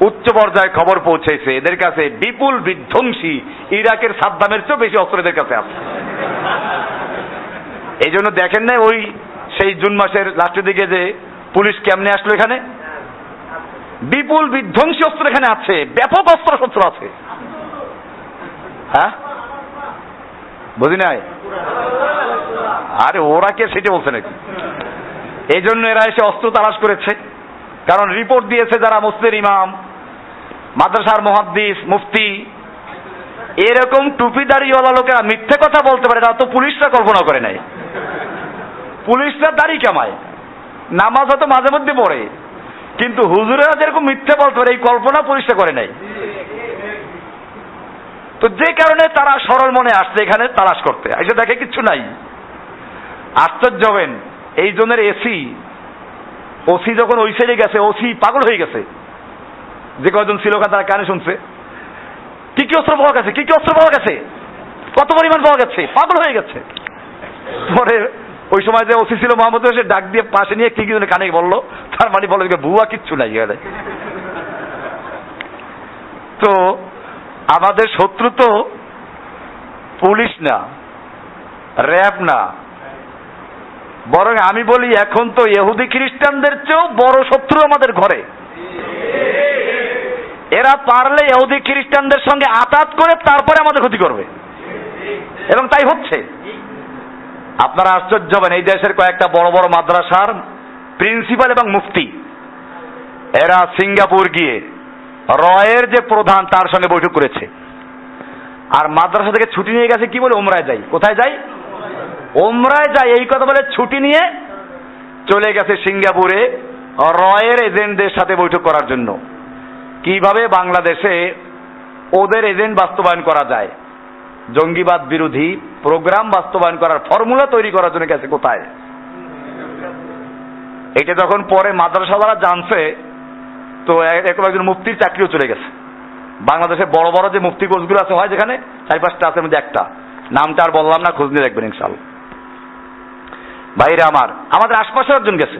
উচ্চ পর্যায়ে খবর পৌঁছেছে এদের কাছে বিপুল বিধ্বংসী ইরাকের সাদ্দামের চেয়েও বেশি অস্ত্র এদের কাছে আছে। এই জন্য দেখেন না ওই সেই জুন মাসের লাস্টের দিকে যে পুলিশ কেমনে আসলো এখানে? বিপুল বিধ্বংসী অস্ত্র এখানে আছে, ব্যাপক অস্ত্র শস্ত্র আছে। হ্যাঁ, বুঝি নাই? আরে ওরা কে সেটা বলছে নাকি? এই জন্য এরা এসে অস্ত্র তালাশ করেছে, কারণ রিপোর্ট দিয়েছে যারা মসজিদের ইমাম, মাদ্রাসার মুহাদ্দিস, মুফতি, এরকম টুপি দাড়িওয়ালা লোকেরা মিথ্যে কথা বলতে পারে, এটা তো পুলিশরা কল্পনা করে নাই। পুলিশরা দাড়ি কামায়, নামাজ হয়তো মাঝে মধ্যে পড়ে, কিন্তু হুজুরেরা যেরকম মিথ্যে বলতে পারে এই কল্পনা পুলিশরা করে নাই। তো যে কারণে তারা সরল মনে আসছে এখানে তালাশ করতে, এসে দেখে কিচ্ছু নাই। আশ্চর্য হবেন, এই জনের ওসি যখন ওই সাইডে গেছে, ওসি পাগল হয়ে গেছে। যে কয়জন ছিল ওখানে তারা কানে শুনছে, কি কি অস্ত্র পাওয়া গেছে, কি কি অস্ত্র পাওয়া গেছে, কত পরিমাণ পাওয়া গেছে, পাগল হয়ে গেছে। পরে ওই সময় যে ওসি ছিল মোহাম্মদ, সে ডাক দিয়ে পাশে নিয়ে কি কি কানে বললো, তার মানে বলে বুয়া কিচ্ছু নাই এখানে। তো আমাদের শত্রু তো পুলিশ না, র্যাব না, বরং আমি বলি এখন তো ইহুদি খ্রিস্টানদের চেয়েও বড় শত্রু আমাদের ঘরে। এরা পারলে ইহুদি খ্রিস্টানদের সঙ্গে আঘাত করে তারপরে আমাদের ক্ষতি করবে, এবং তাই হচ্ছে। আপনারা আশ্চর্য হবেন, এই দেশের কয়েকটা বড় বড় মাদ্রাসার প্রিন্সিপাল এবং মুফতি এরা সিঙ্গাপুর গিয়ে রয়ের যে প্রধান তার সঙ্গে বৈঠক করেছে, আর মাদ্রাসা থেকে ছুটি নিয়ে গেছে। কি বলে? ওমরায় যাই। কোথায় যাই? ওমরায় যাই, এই কথা বলে ছুটি নিয়ে চলে গেছে সিঙ্গাপুরে রয়ের এজেন্টদের সাথে বৈঠক করার জন্য। কিভাবে বাংলাদেশে ওদের এজেন্ট বাস্তবায়ন করা যায়, জঙ্গিবাদ বিরোধী প্রোগ্রাম বাস্তবায়ন করার ফর্মুলা তৈরি করার জন্য গেছে। কোথায়? এটা যখন পরে মাদ্রাসাওয়ালা জানছে, তো এরকম একজন মুফতির চাকরিও চলে গেছে। বাংলাদেশে বড় বড় যে মুফতি কোর্সগুলো আছে, হয় যেখানে 4-5টা আছে, মধ্যে একটা নামটা আর বললাম না, খোঁজ নিয়ে দেখবেন ইনশাআল্লাহ। ভাইরা আমার, আমাদের আশপাশে একজন গেছে,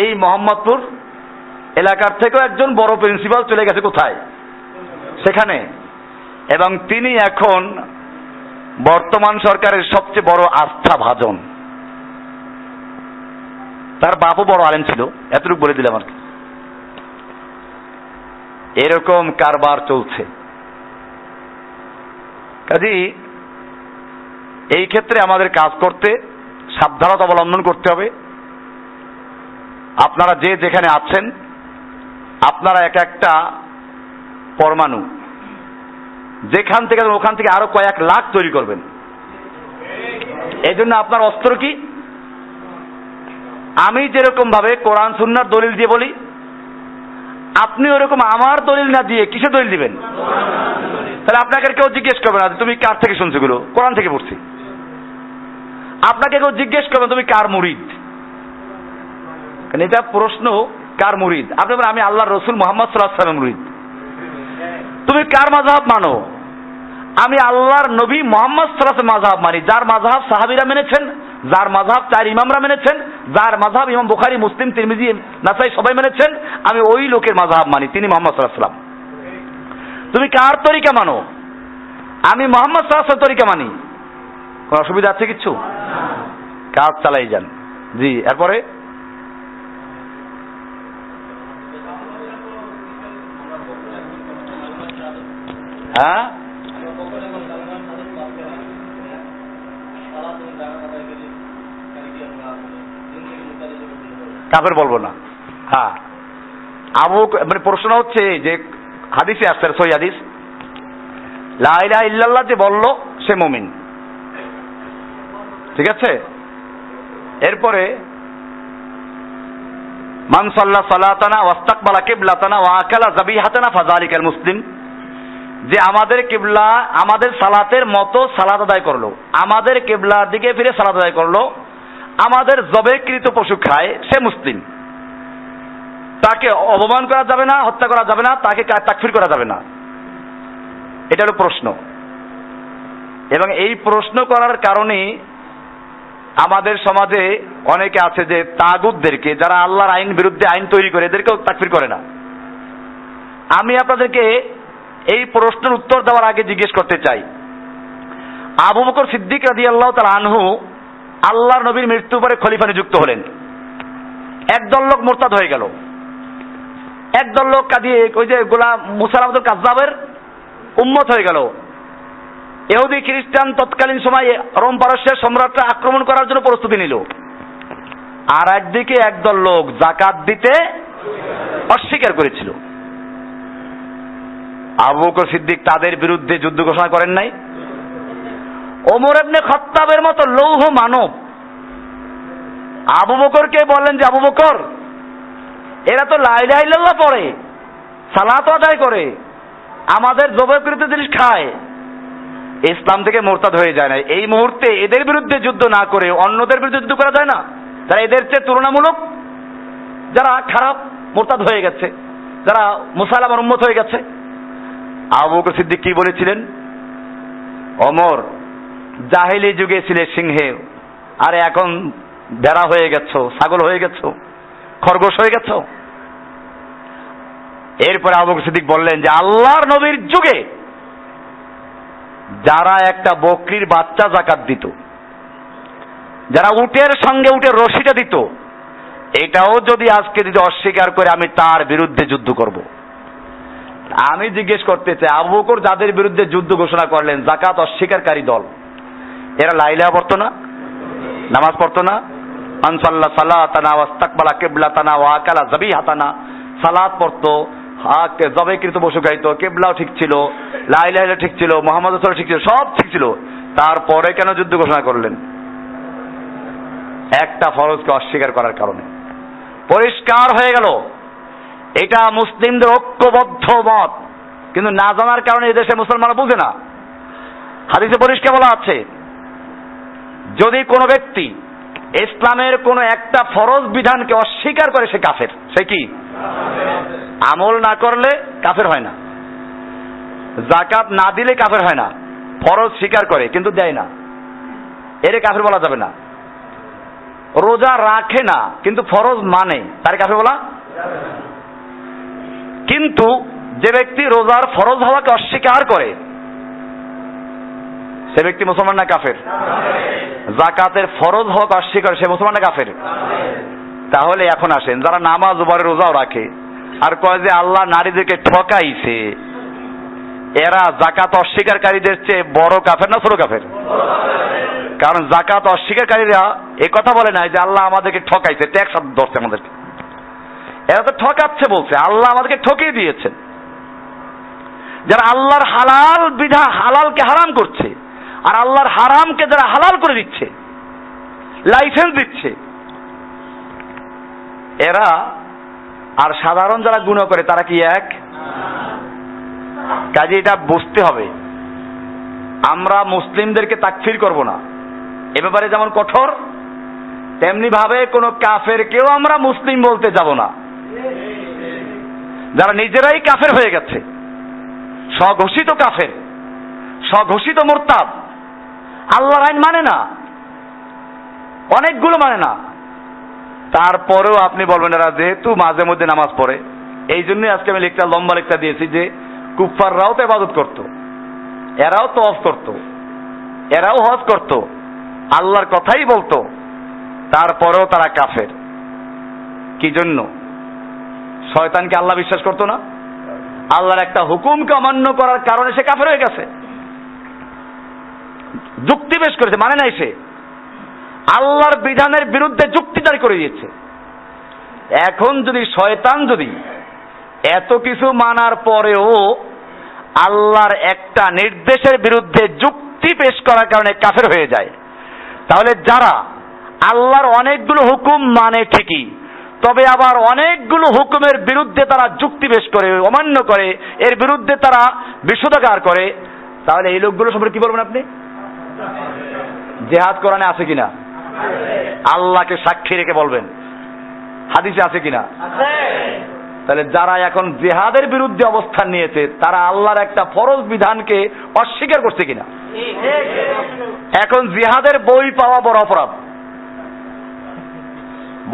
এই মোহাম্মদপুর এলাকার থেকেও একজন বড় প্রিন্সিপাল চলে গেছে। কোথায়? সেখানে। এবং তিনি এখন বর্তমান সরকারের সবচেয়ে বড় আস্থা ভাজন। তার বাপও বড় আলেম ছিল, এতটুকু বলে দিলাম আর কি। এরকম কারবার চলছে। কাজেই এই ক্ষেত্রে আমাদের কাজ করতে সাবধানতা অবলম্বন করতে হবে। আপনারা যে যেখানে আছেন, আপনারা এক একটা পরমাণু, যেখান থেকে ওখান থেকে আরো কয়েক লাখ তৈরি করবেন। এই জন্য আপনার অস্ত্র কি? আমি যেরকম ভাবে কোরআন সুন্নাহর দলিল দিয়ে বলি, আপনি ওরকম আমার দলিল না দিয়ে কিসে দলিল দিবেন? তাহলে আপনাকে কেউ জিজ্ঞেস করবে না তুমি কার থেকে শুনছো, গুলো কোরআন থেকে পড়ছি। আপনাকে কেউ জিজ্ঞেস করবে তুমি কার মুরিদ, এটা প্রশ্ন। কার মুরিদ? আপনি বলেন আমি আল্লাহর রসুল মুহাম্মদ সাল্লাল্লাহু আলাইহি ওয়াসাল্লামের মুরিদ। তুমি কার মাযহাব মানো? আমি আল্লাহর নবী মুহাম্মদ সাল্লাল্লাহু আলাইহি ওয়াসাল্লাম মাযহাব মানি, যার মাযহাব সাহাবীরা মেনেছেন, যার মাযহাব 4 ইমামরা মেনেছেন, যার মাযহাব ইমাম বুখারী, মুসলিম, তিরমিজি, নাসাই সবাই মেনেছেন, আমি ওই লোকের মাযহাব মানি, তিনি মুহাম্মদ সাল্লাল্লাহু আলাইহি ওয়াসাল্লাম। তুমি কার তরিকা মানো? আমি মুহাম্মদ সাল্লাল্লাহু আলাইহি ওয়াসাল্লামের তরিকা মানি। কোন অসুবিধা আছে কিছু? কাজ চালাই যান। জি, এরপরে হ্যাঁ, কাফের বলবো না। হ্যাঁ, মানে প্রশ্ন হচ্ছে যে হাদিসে আসছে, সহিহ হাদিস, লা ইলাহা ইল্লাল্লাহ যে বলল সে মুমিন। ঠিক আছে? এরপরে মান সাল্লা সালাতানা ওয়াস্তাকবালা কিবলাতানা ওয়া আকালা যাবিহাতানা ফাযালিকাল মুসলিম, যে আমাদের কিবলা, আমাদের সালাতের মতো সালাত আদায় করলো, আমাদের কিবলার দিকে ফিরে সালাত আদায় করলো, আমাদের জবেকৃত পশু খায়, সে মুসলিম। তাকে অপমান করা যাবে না, হত্যা করা যাবে না, তাকে তাকফির করা যাবে না। এটা হলো প্রশ্ন। এবং এই প্রশ্ন করার কারণে আমাদের সমাজে অনেকে আছে যে তাগুতদেরকে, যারা আল্লাহর আইন বিরুদ্ধে আইন তৈরি করে, এদেরকেও তাকফির করে না। আমি আপনাদেরকে এই প্রশ্নের উত্তর দেওয়ার আগে জিজ্ঞেস করতে চাই, আবু বকর সিদ্দিক রাদিয়াল্লাহু তাআলা আনহু আল্লাহর নবীর মৃত্যুর পরে খলিফা নিযুক্ত হলেন। একদল লোক মোরতাদ হয়ে গেল, একদল লোক কাঁদিয়ে ওই যে গোলাম মুসাইলামাতুল কাযযাবের উম্মত হয়ে গেল। ইহুদি খ্রিস্টান তৎকালীন সময়ে রোম পারস্যের সম্রাটরা আক্রমণ করার জন্য প্রস্তুতি নিল। আর একদিকে একদল লোক যাকাত দিতে অস্বীকার করেছিল। আবু বকর সিদ্দিক তাদের বিরুদ্ধে যুদ্ধ ঘোষণা করেন নাই? ওমর ইবনে খাত্তাবের মতো লৌহ মানব আবু বকরকে বললেন যে আবু বকর, এরা তো লা ইলাহা ইল্লাল্লাহ পড়ে, সালাত আদায় করে, আমাদের জবাইকৃত জিনিস খায়, ইসলাম থেকে মোরতাদ হয়ে যায় না। এই মুহূর্তে এদের বিরুদ্ধে যুদ্ধ না করে অন্যদের বিরুদ্ধে যুদ্ধ করা যায় না? যারা এদের চেয়ে তুলনামূলক যারা খারাপ মোরতাদ হয়ে গেছে, যারা মুসাইলামার উম্মত হয়ে গেছে। আবু বকর সিদ্দিক কি বলেছিলেন? ওমর, জাহেলি যুগে ছিলে সিংহে, আর এখন ভেড়া হয়ে গেছো, ছাগল হয়ে গেছো, খরগোশ হয়ে গেছো। এরপরে আবু বকর সিদ্দিক বললেন যে আল্লাহর নবীর যুগে যারা একটা বকরির বাচ্চা যাকাত দিত, যারা উটের সঙ্গে উটের রশিটা দিত, এটাও যদি আজকে যদি অস্বীকার করে আমি তার বিরুদ্ধে যুদ্ধ করব। আমি জিজ্ঞেস করতে চাই, আবু বকর যাদের বিরুদ্ধে যুদ্ধ ঘোষণা করলেন, যাকাত অস্বীকারী দল, এরা লা ইলাহা পড়তো না? নামাজ পড়তো না? মান সাল্লা সালাতানা ওয়াস্তাকবালা কিবলাতানা ওয়া আকালা যাবিহাতানা, সালাত পড়তো, জবাইকৃত পশু খাইতো, কিবলাও ঠিক ছিল, লা ইলাহা ইল্লাল্লাহ ঠিক ছিল, মুহাম্মদ রাসূলুল্লাহ ঠিক ছিল, সব ঠিক ছিল। তারপরে কেন যুদ্ধ ঘোষণা করলেন? একটা ফরজকে অস্বীকার করার কারণে। পরিষ্কার হয়ে গেল এটা মুসলিমদের ঐক্যবদ্ধ মত, কিন্তু না জানার কারণে এদেশে মুসলমানরা বুঝে না। হাদিসে পরিষ্কার বলা আছে, যদি কোনো ব্যক্তি ইসলামের কোন একটা ফরজ বিধানকে অস্বীকার করে সে কাফের। সে কি? আমল না করলে কাফের হয় না, যাকাত না দিলে কাফের হয় না, ফরজ স্বীকার করে কিন্তু দেয় না, এর কাফের বলা যাবে না। রোজা রাখে না কিন্তু ফরজ মানে, তার কাফের বলা। কিন্তু যে ব্যক্তি রোজার ফরজ হওয়াকে অস্বীকার করে সে ব্যক্তি মুসলমান না কাফের? যাকাতের ফরজ হওয়াকে অস্বীকার, সে মুসলমান না কাফের? তাহলে এখন আসেন, যারা নামাজ উপরে রোজাও রাখে আর কয় যে আল্লাহ নারীদেরকে ঠকাইছে, এরা যাকাত অস্বীকারীদের চেয়ে বড় কাফের না ছোট কাফের? কারণ যাকাত অস্বীকারীরা এ কথা বলে নাই যে আল্লাহ আমাদেরকে ঠকাইছে, ট্যাক্স ধরছে আমাদেরকে। এরা তো ঠকাচ্ছে বলছে, আল্লাহ আমাদেরকে ঠকিয়ে দিয়েছেন। যারা আল্লাহর হালাল বিধা হালালকে হারাম করছে আর আল্লাহর হারামকে যারা হালাল করে দিচ্ছে, লাইসেন্স দিচ্ছে, এরা আর সাধারণ যারা গুনাহ করে তারা কি এক? কাজে এটা বুঝতে হবে, আমরা মুসলিমদেরকে তাকফির করব না। এ ব্যাপারে যেমন কঠোর, তেমনি ভাবে কোন কাফেরকেও আমরা মুসলিম বলতে যাব না। যারা নিজেরাই কাফের হয়ে গেছে, স্বঘোষিত কাফের, স্বঘোষিত মুরতাদ, আল্লাহর আইন মানে না, অনেকগুলো মানে না, তারপরেও আপনি বলবেন এরা যেহেতু মাঝে মধ্যে নামাজ পড়ে, এই জন্যই আজকে আমি লম্বা লেখা দিয়েছি যে কুফফাররাও তো ইবাদত করত, এরাও তওয়াফ করত, এরাও হজ করত, আল্লাহর কথাই বলতো, তারপরেও তারা কাফের। কি জন্য? শয়তানকে আল্লাহ বিশ্বাস করতো না, আল্লাহর একটা হুকুমকে অমান্য করার কারণে সে কাফের হয়ে গেছে। যুক্তি পেশ করেছে, মানে নাই, সে আল্লাহর বিধানের বিরুদ্ধে যুক্তি দাঁড় করে দিয়েছে। এখন যদি শয়তান যদি এত কিছু মানার পরেও আল্লাহর একটা নির্দেশের বিরুদ্ধে যুক্তি পেশ করার কারণে কাফের হয়ে যায়, তাহলে যারা আল্লাহর অনেকগুলো হুকুম মানে ঠিকই, তবে আবার অনেকগুলো হুকুমের বিরুদ্ধে তারা যুক্তি পেশ করে, অমান্য করে, এর বিরুদ্ধে তারা বিশুদ্ধাচার করে, তাহলে এই লোকগুলো সম্পর্কে কি বলবেন আপনি? জিহাদ কোরআনে আছে কিনা? আল্লাহকে সাক্ষী রেখে বলবেন। হাদিসে আছে কিনা? তাহলে যারা এখন জিহাদের বিরুদ্ধে অবস্থান নিয়েছে তারা আল্লাহর একটা ফরজ বিধানকে অস্বীকার করছে কিনা? এখন জিহাদের বই পাওয়া বড় অপরাধ।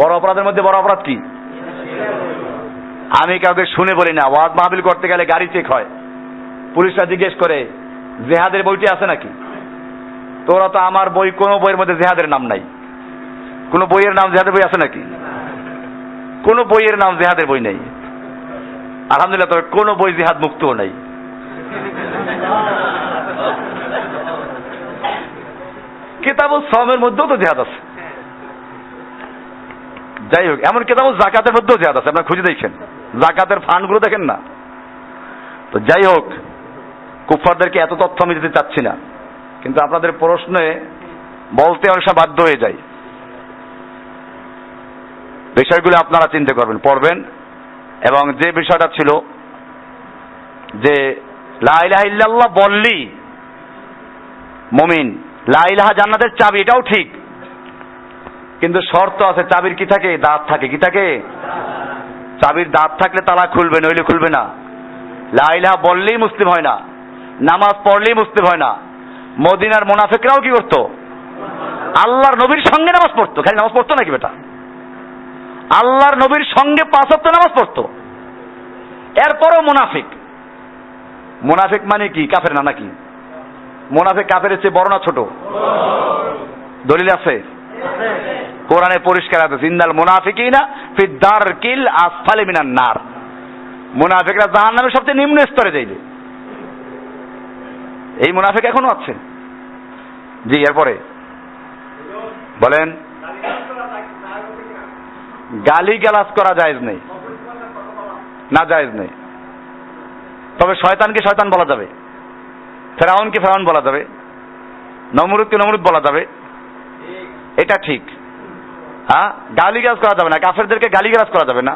বড় অপরাধের মধ্যে বড় অপরাধ কি? আমি কাউকে শুনে বলি না, ওয়াজ মাহফিল করতে গেলে গাড়ি চেক হয়, পুলিশরা জিজ্ঞেস করে জিহাদের বইটি আছে নাকি? তোরা তো আমার বই, কোন বইয়ের মধ্যে জিহাদের নাম নাই, কোন বইয়ের নাম জিহাদের বই আছে নাকি? কোনো বইয়ের নাম জিহাদের বই নেই। আলহামদুলিল্লাহ, তবে কোনো বই জিহাদ মুক্তও নাই। কিতাবুস সাওমের মধ্যেও তো জিহাদ আছে। যাই হোক, এমন কিতাবুস যাকাতের মধ্যেও জিহাদ আছে, আপনারা খুঁজে দেখেন, যাকাতের ফান্ডগুলো দেখেন না। তো যাই হোক, কুফফারদেরকে এত তথ্য আমি দিতে চাচ্ছি না, কিন্তু আপনাদের প্রশ্নে বলতে অনেক সময় বাধ্য হয়ে যায়। বিষয়গুলো আপনারা চিন্তা করবেন, পড়বেন। এবং যে বিষয়টা ছিল যে লা ইলাহা ইল্লাল্লাহ বললি মুমিন, লা ইলাহা জান্নাতের চাবি, এটাও ঠিক, কিন্তু শর্ত আছে। চাবির কি থাকে? দাঁত থাকে। কি থাকে? চাবির দাঁত থাকলে তালা খুলবে, নইলে খুলবে না। লা ইলাহা বললেই মুসলিম হয় না, নামাজ পড়লেই মুসলিম হয় না। মদিনার মুনাফিকরাও কি করতো? আল্লাহর নবীর সঙ্গে নামাজ পড়তো। খালি নামাজ পড়তো নাকি বেটা? আল্লাহর নবীর সঙ্গে 5 ওয়াক্ত নামাজ পড়তো। এরপরও মুনাফিক। মুনাফিক মানে কি? কাফের না নাকি? মুনাফিক কাফের চেয়ে বড় না ছোট? দলিল আছে, কোরআনে পরিষ্কার আছে, ইন্নাল মুনাফিকিনা ফি দারকিল আসফালি মিনান নার। মুনাফিকরা জাহান্নামের সবচেয়ে নিম্ন স্তরে যাইবে। এই মুনাফিক এখনো আছে। জি, এরপরে বলেন। গালি গালাজ করা জায়েজ নেই, না জায়েজ নেই। তবে শয়তানকে শয়তান বলা যাবে, ফেরাউনকে ফেরাউন বলা যাবে, নমরুদকে নমরুদ বলা যাবে, এটা ঠিক। হ্যাঁ, গালিগালাজ করা যাবে না, কাফেরদেরকে গালিগালাজ করা যাবে না,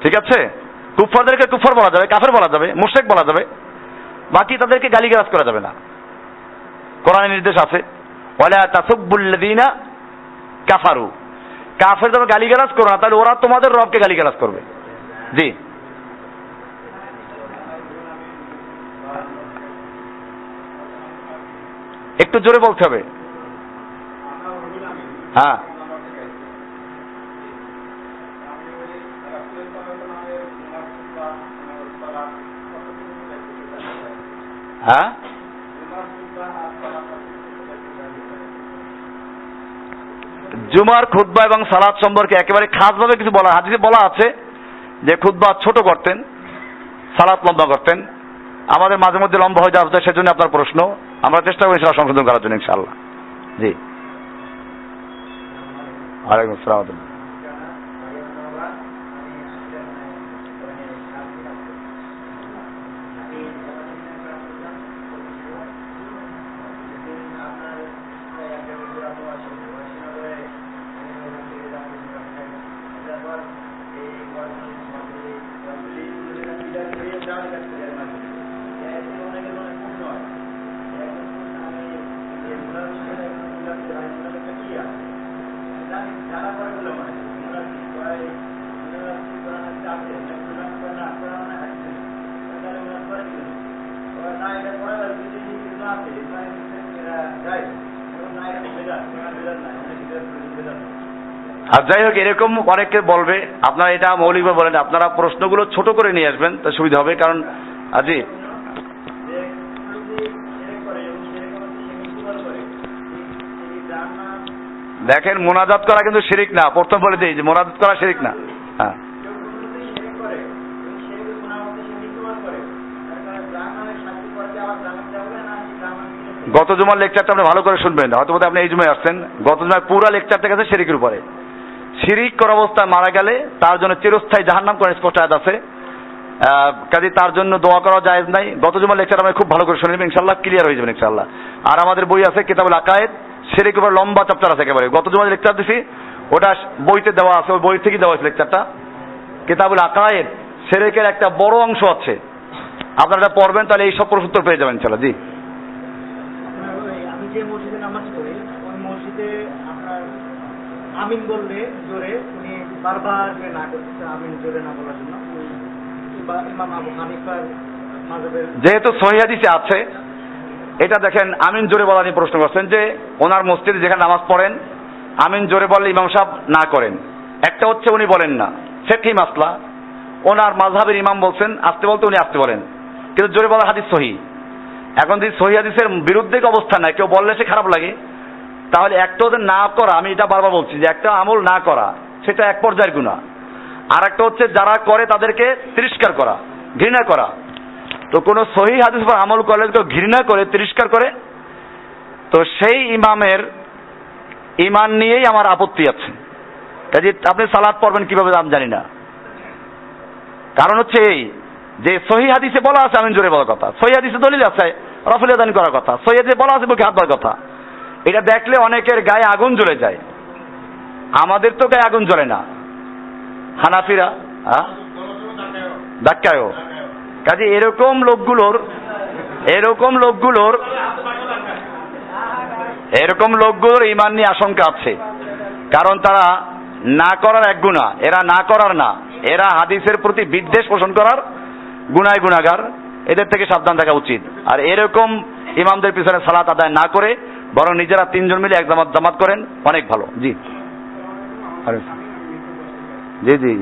ঠিক আছে? কুফফারদেরকে কুফফার বলা যাবে, কাফের বলা যাবে, মুশরিক বলা যাবে, বাকি তাদেরকে গালিগালাজ করা যাবে না। কোরআনের নির্দেশ আছে, ওয়ালা তাসুব্বুল্লাযীনা কাফারু, কাফেরদের গালিগালাজ করো না, তাহলে ওরা তোমাদের রবকে গালিগালাজ করবে। জি, একটু জোরে বলতে হবে। হ্যাঁ, হ্যাঁ, জুমার খুতবা এবং সালাত সম্পর্কে একেবারে খাসভাবে কিছু বলা, হাদিসে বলা আছে যে খুতবা ছোট করতেন, সালাত লম্বা করতেন। আমাদের মাঝে মধ্যে লম্বা হয়ে যাচ্ছে, সেজন্য আপনার প্রশ্ন, আমরা চেষ্টা করি সেটা সংশোধন করার জন্য ইনশাআল্লাহ। জি, ওয়ালাইকুম আসসালাম। আর যাই হোক, এরকম অনেকে বলবে, আপনারা এটা মৌলিকভাবে বলেন, আপনারা প্রশ্নগুলো ছোট করে নিয়ে আসবেন, তা সুবিধা হবে। কারণ আজি দেখেন, মোনাজাত করা কিন্তু শিরিক না, প্রথম বলে দিই যে মোনাজাত করা শিরিক না। হ্যাঁ, গত জুমার লেকচারটা আপনি ভালো করে শুনবেন, হয়তো আপনি এই জুমায় আসছেন। গত জুমায় পুরো লেকচারটা গেছে শিরিকের উপরে। শিরিক করা অবস্থায় মারা গেলে তার জন্য চিরস্থায়ী জাহান্নাম করে স্পষ্ট আয়াত আছে, কাজে তার জন্য দোয়া করা জায়েজ নাই। গত জুমার লেকচার আমি খুব ভালো করে শুনবেন, ইনশাআল্লাহ ক্লিয়ার হয়ে যাবেন ইনশাআল্লাহ। আর আমাদের বই আছে কিতাবুল আকায়েদ, শিরিকের উপর লম্বা চ্যাপ্টার আছে একেবারে। গত জুমার লেকচার দিছি, ওটা বইতে দেওয়া আছে, ওই বই থেকে দেওয়া আছে লেকচারটা। কিতাবুল আকায়েদ শিরিকের একটা বড় অংশ আছে, আপনারা এটা পড়বেন, তাহলে এই সব প্রশ্ন উত্তর পেয়ে যাবেন ইনশাআল্লাহ। জি, যে মসজিদে নামাজ পড়ি, ওই মসজিদে আপনার আমিন বললে জোরে, উনি বারবার করে না করতেছে আমিন জোরে না বলার জন্য। ইমাম আবু হানিফার মাযহাবের যেহেতু সহিহ হাদিসে আছে, এটা দেখেন, আমিন জোরে বলা নিয়ে প্রশ্ন করছেন যে ওনার মসজিদে যেখানে নামাজ পড়েন আমিন জোরে বললে ইমাম সাহেব না করেন। একটা হচ্ছে উনি বলেন না, ফিকহি মাসলা, ওনার মাযহাবের ইমাম বলছেন আসতে বলতে উনি আসতে বলেন, কিন্তু জোরে বলার হাদিস সহিহ। এখন যদি সহিহ হাদিসের বিরুদ্ধে অবস্থা নাই, কেউ বললে সে খারাপ লাগে, তাহলে একটা ওদের না করা, আমি এটা বারবার বলছি যে একটা আমল না করা সেটা এক পর্যায়ের গুনাহ। আর একটা হচ্ছে যারা করে তাদেরকে তিরস্কার করা, ঘৃণা করা। তো কোন সহিহ হাদিস পর আমল করলে কেউ ঘৃণা করে, তিরস্কার করে, তো সেই ইমামের ইমান নিয়েই আমার আপত্তি আছে। কাজে আপনি সালাত পড়বেন কিভাবে আমি জানি না। কারণ হচ্ছে এই যে সহিহ হাদিসে বলা আছে আমিন জোরে বলার কথা, সহিহ হাদিসে দলিল আছে রফুল আযান করার কথা, সহিহ হাদিসে বলা আছে মুখে হাত দেওয়ার কথা। এটা দেখলে অনেকের গায়ে আগুন জ্বলে যায়, আমাদের তো গায়ে আগুন জ্বলে না। হানাফিরা ধাক্কায়ও। কাজে এরকম লোকগুলোর ইমান নিয়ে আশঙ্কা আছে। কারণ তারা না করার এক গুনাহ, এরা না করার না, এরা হাদিসের প্রতি বিদ্বেষ পোষণ করার গুনায় গুনাহগার। এদের থেকে সাবধান থাকা উচিত। আর এরকম ইমামদের পিছনে সালাত আদায় না করে বরং নিজেরা তিনজন মিলে এক জামাত করেন, অনেক ভালো। জি জি জি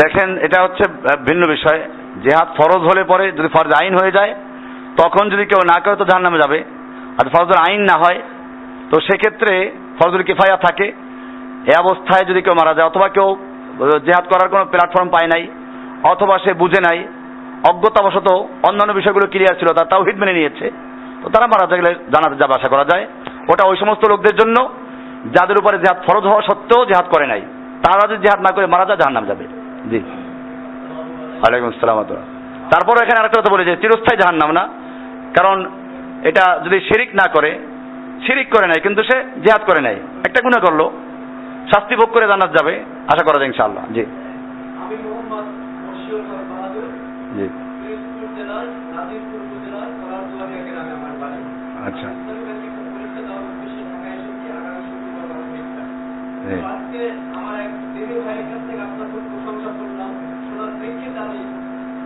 দেখেন, এটা হচ্ছে ভিন্ন বিষয়। জিহাদ ফরজ হলে পরে যদি ফরজ আইন হয়ে যায় তখন যদি কেউ না করে তো জাহান্নামে যাবে। আর ফরজের আইন না হয় তো সেক্ষেত্রে ফরজুল কিফায়া থাকে। এই অবস্থায় যদি কেউ মারা যায়, অথবা কেউ জিহাদ করার কোনো প্ল্যাটফর্ম পায় নাই, অথবা সে বুঝে নাই, অজ্ঞতাবশত অন্যান্য বিষয়গুলো ক্লিয়ার ছিল, তার তাওহীদ মেনে নিয়েছে, তো তারা মারা গেলে জান্নাতে যাবে আশা করা যায়। ওটা ওই সমস্ত লোকদের জন্য যাদের উপরে জিহাদ ফরজ হওয়া সত্ত্বেও জিহাদ করে নাই, তারা যদি জিহাদ না করে মারা যায় জাহান্নাম যাবে। জি ওয়ালাইকুম আসসালাম। তারপর এখানে আরেকটা কথা বলে যে চিরস্থায়ী জাহান্নাম না, কারণ এটা যদি শিরিক না করে, শিরিক করে নাই কিন্তু সে জিহাদ করে নাই, একটা গুনাহ করলো, শাস্তি ভোগ করে জান্নাত যাবে আশা করা যায় ইনশাআল্লাহ। জি আমি মোহাম্মদ মশিউর বাহাদুর, জি পিরোজপুর জেলার নাজিরপুর উপজেলার কলারদুয়ারিয়া গ্রামে আমার বাড়ি। আচ্ছা আজকে আমার এক দিদি ভাইয়ের কাছ থেকে আপনার খুব প্রশংসা করলাম, শোনার প্রেক্ষিতে আমি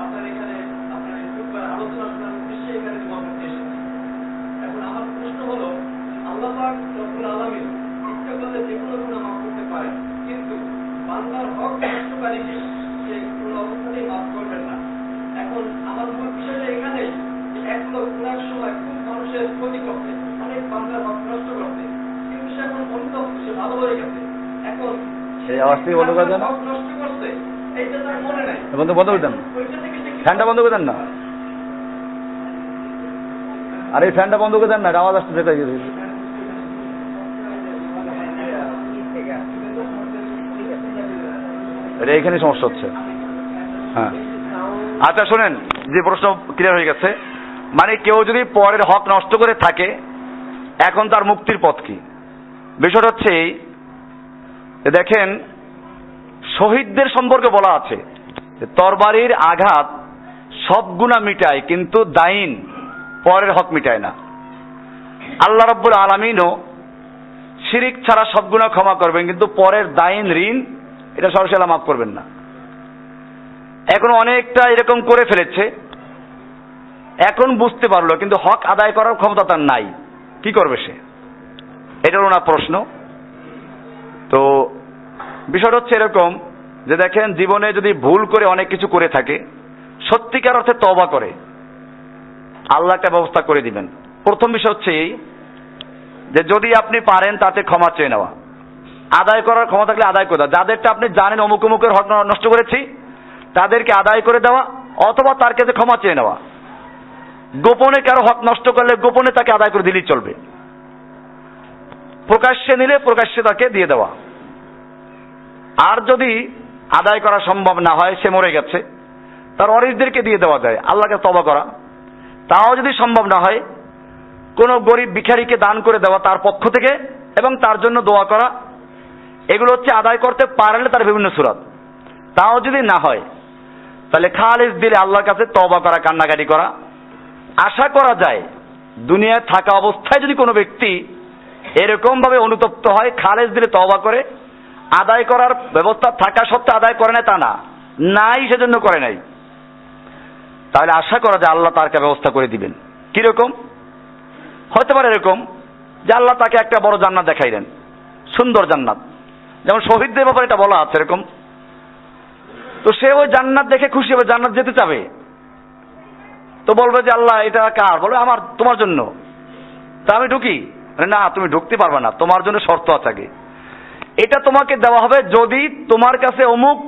আপনার এখানে আপনার আলোচনা শোনার উদ্দেশ্যে এখানে জমা করতে এসেছি। এখন আমার প্রশ্ন হলো, আল্লাহ পাক রব্বুল আলামিন ইচ্ছা করলে যে কোনো গুনাহ মাফ করতে পারেন, কিন্তু বান্দার হক নষ্টকারীকে সে কোনো অবস্থাতেই মাফ করবেন না। এখন আমার মূল বিষয়টা এখানেই, এক লোক গুনার সময় খুব মানুষের ক্ষতি করতে, অনেক বান্দার হক নষ্ট করতে, কিন্তু সে এখন অনুতপ্ত, সে ভালো হয়ে গেছে। এখন এই আওয়াজটি বন্ধ করে দেন, হক নষ্ট করছে এইটা তার মনে নাই, বন্ধ করে দেন, ফ্যানটা বন্ধ করে দেন না। আর এই ফ্যানটা বন্ধ করে দেন না, আওয়াজ আসতে থেকে এখানে সমস্যা হচ্ছে। হ্যাঁ আচ্ছা শোনেন, যে প্রশ্ন ক্লিয়ার হয়ে গেছে। মানে কেউ যদি পরের হক নষ্ট করে থাকে, এখন তার মুক্তির পথ কি? বিষয়টা হচ্ছে এই, দেখেন শহীদদের সম্পর্কে বলা আছে তরবারির আঘাত সব গুনাহ মিটায়, কিন্তু দাইন পরের হক মিটায় না। আল্লাহ রাব্বুল আলামিনও শিরিক ছাড়া সব গুনাহ ক্ষমা করবেন, কিন্তু পরের দাইন ঋণ এটা সরাসরি মাফ করবেন না। এখন অনেকটা এরকম করে ফেলেছে, এখন বুঝতে পারলো কিন্তু হক আদায় করার ক্ষমতা তার নাই, কি করবে সে? এটা হলো না প্রশ্ন। তো বিষয়টা হচ্ছে এরকম যে দেখেন, জীবনে যদি ভুল করে অনেক কিছু করে থাকে, সত্যিকার অর্থে তওবা করে, আল্লাহ একটা ব্যবস্থা করে দিবেন। প্রথম বিষয় হচ্ছে এই যে যদি আপনি পারেন তাতে ক্ষমা চেয়ে নেওয়া, আদায় করার ক্ষমতা থাকলে আদায় করে দেওয়া। যাদেরটা আপনি জানেন অমুক অমুকের হক নষ্ট করেছি, তাদেরকে আদায় করে দেওয়া, অথবা তার কাছে ক্ষমা চেয়ে নেওয়া। গোপনে কারো হক নষ্ট করলে গোপনে তাকে আদায় করে দিলেই চলবে, প্রকাশ্যে নিলে প্রকাশ্যে তাকে দিয়ে দেওয়া। আর যদি আদায় করা সম্ভব না হয়, সে মরে গেছে, তার ওয়ারিসদেরকে দিয়ে দেওয়া যায়, আল্লাহকে তওবা করা। তাও যদি সম্ভব না হয়, কোন গরিব ভিখারিকে দান করে দেওয়া তার পক্ষ থেকে, এবং তার জন্য দোয়া করা। এগুলো হচ্ছে আদায় করতে পারলে তার বিভিন্ন সূরত। তাও যদি না হয়, তাহলে খালিস দিলে আল্লাহর কাছে তওবা করা, কান্নাকাটি করা। আশা করা যায় দুনিয়ায় থাকা অবস্থায় যদি কোনো ব্যক্তি এরকম ভাবে অনুতপ্ত হয়, খালিস দিলে তওবা করে, আদায় করার ব্যবস্থা থাকা সত্ত্বেও আদায় করে না তা না, নাই সেজন্য করে নাই, তাহলে আশা করা যায় আল্লাহ তার ব্যবস্থা করে দিবেন। কিরকম হতে পারে? এরকম যে আল্লাহ তাকে একটা বড় জান্নাত দেখাইলেন, সুন্দর জান্নাত, যেমন শহীদদের ব্যাপারে এটা বলা আছে এরকম। তো সে ওই জান্নাত দেখে খুশি হবে, জান্নাত যেতে চাবে। তো বলবে যে আল্লাহ এটা কার? বলবে আমার, তোমার জন্য। তা আমি ঢুকি? না, তুমি ঢুকতে পারবে না, তোমার জন্য শর্ত আছে আগে। এটা তোমাকে দেওয়া হবে যদি তোমার কাছে অমুক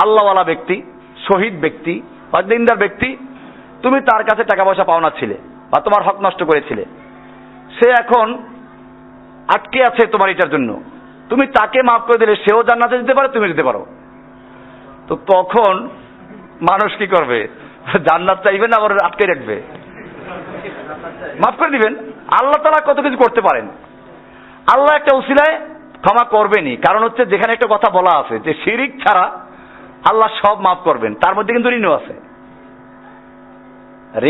আল্লাহওয়ালা ব্যক্তি, শহীদ ব্যক্তি বা দিনদার ব্যক্তি, তুমি তার কাছে টাকা পয়সা পাওনা ছিলে বা তোমার হক নষ্ট করেছিলে, সে এখন আটকে আছে তোমার এটার জন্য, তুমি তাকে মাফ করে দিলে সেও জান্নাতে যেতে পারে, তুমি যেতে পারো। তো তখন মানুষ কি করবে? জান্নাত চাইবে না, আবার আটকে রাখবে? মাফ করে দিবেন। আল্লাহ তাআলা কত কিছু করতে পারেন। আল্লাহ একটা উসিলায় ক্ষমা করবেনই, কারণ হচ্ছে যেখানে একটা কথা বলা আছে যে শিরিক ছাড়া আল্লাহ সব মাফ করবেন, তার মধ্যে কিন্তু ঋণও আছে।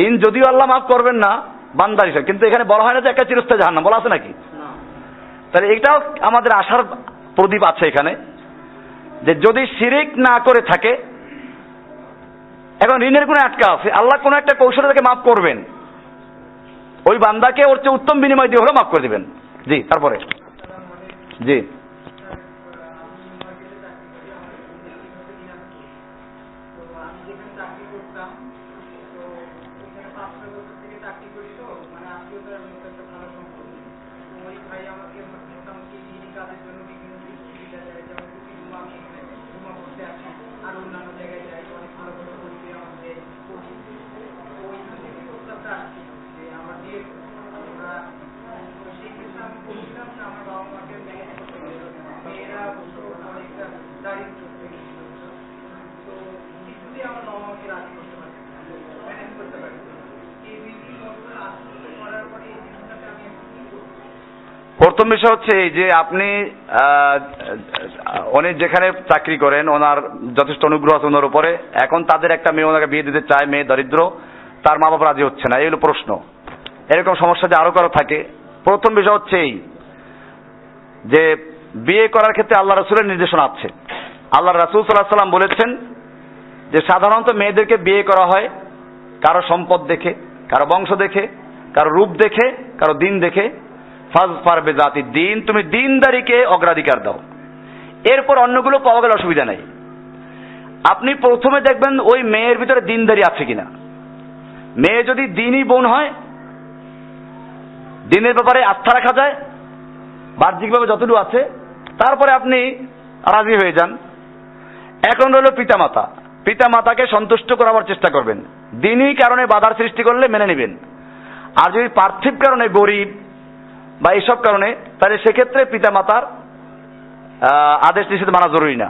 ঋণ যদিও আল্লাহ মাফ করবেন না বান্দার হিসাব, কিন্তু এখানে বলা হয় না যে একটা চিরস্থায়ী জাহান্নাম, বলা আছে নাকি? তাহলে এটাও আমাদের আশার প্রদীপ আছে এখানে, যে যদি শিরিক না করে থাকে, এখন ঋণের গুণে আটকা আছে, আল্লাহ কোনো একটা কৌশলে তাকে মাফ করবেন, ওই বান্দাকে ওর চেয়ে উত্তম বিনিময় দিয়ে হলেও মাফ করে দিবেন। জি, তারপরে জি প্রথম বিষয় হচ্ছে এই যে আপনি উনি যেখানে চাকরি করেন, ওনার যথেষ্ট অনুগ্রহ আছে ওনার উপরে, এখন তাদের একটা মেয়ে ওনাকে বিয়ে দিতে চায়, মেয়ে দরিদ্র, তার মা বাবা রাজি হচ্ছে না, এই হলো প্রশ্ন। এরকম সমস্যা যে আরো কারো থাকে। প্রথম বিষয় হচ্ছে এই যে বিয়ে করার ক্ষেত্রে আল্লাহ রাসূলের নির্দেশনা আছে। আল্লাহ রাসূল সাল্লাল্লাহু আলাইহি ওয়াসাল্লাম বলেছেন যে সাধারণত মেয়েদেরকে বিয়ে করা হয় কারো সম্পদ দেখে, কারো বংশ দেখে, কারো রূপ দেখে, কারো দিন দেখে। ফাজফার বিজাতি দিন, তুমি দিনদারিকে অগ্রাধিকার দাও, এরপর অন্যগুলো পাওয়া গেলে অসুবিধা নাই। আপনি প্রথমে দেখবেন ওই মেয়ের ভিতরে দিনদারি আছে কিনা। মেয়ে যদি দিনই বোন হয়, দিনের ব্যাপারে আস্থা রাখা যায়, বাহ্যিকভাবে যতটুকু আছে, তারপরে আপনি রাজি হয়ে যান। এখন হলো পিতামাতা, পিতামাতাকে সন্তুষ্ট করাবার চেষ্টা করবেন। দিনই কারণে বাধার সৃষ্টি করলে মেনে নেবেন, আর যদি পার্থিব কারণে, গরিব বা এইসব কারণে, তাহলে সেক্ষেত্রে পিতামাতার আদেশ নিষেধ মানা জরুরি না।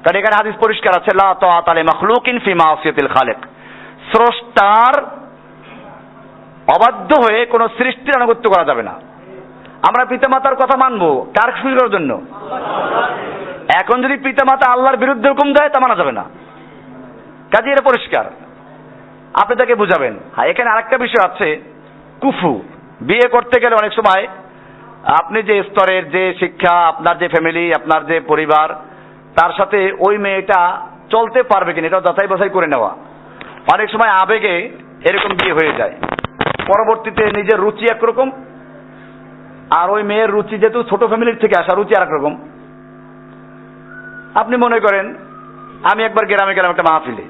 কারণ এখানে হাদিস পরিষ্কার আছে, লা তাআতা লিমাখলুকিন ফি মাসিয়াতিল খালিক, স্রষ্টার অবাধ্য হয়ে কোন সৃষ্টির আনুগত্য করা যাবে না। আমরা পিতামাতার কথা মানবো কার খুশি করার জন্য? এখন যদি পিতামাতা আল্লাহর বিরুদ্ধে হুকুম দেয় তা মানা যাবে না। কাজে এটা পরিষ্কার, আপনি তাকে বুঝাবেন। হ্যাঁ, এখানে আরেকটা বিষয় আছে, কুফু। বিয়ে করতে গেলে অনেক সময় আপনি যে স্তরের যে শিক্ষা, আপনার যে ফ্যামিলি, আপনার যে পরিবার, তার সাথে ওই মেয়েটা চলতে পারবে কিনা এটাও যাচাই বাছাই করে নেওয়া। অনেক সময় আবেগে এরকম বিয়ে হয়ে যায়, পরবর্তীতে নিজের রুচি একরকম, আর ওই মেয়ের রুচি যেহেতু ছোট ফ্যামিলির থেকে আসা, রুচি আরেক রকম। আপনি মনে করেন, আমি একবার গ্রামে গেলাম একটা মাহফিলে,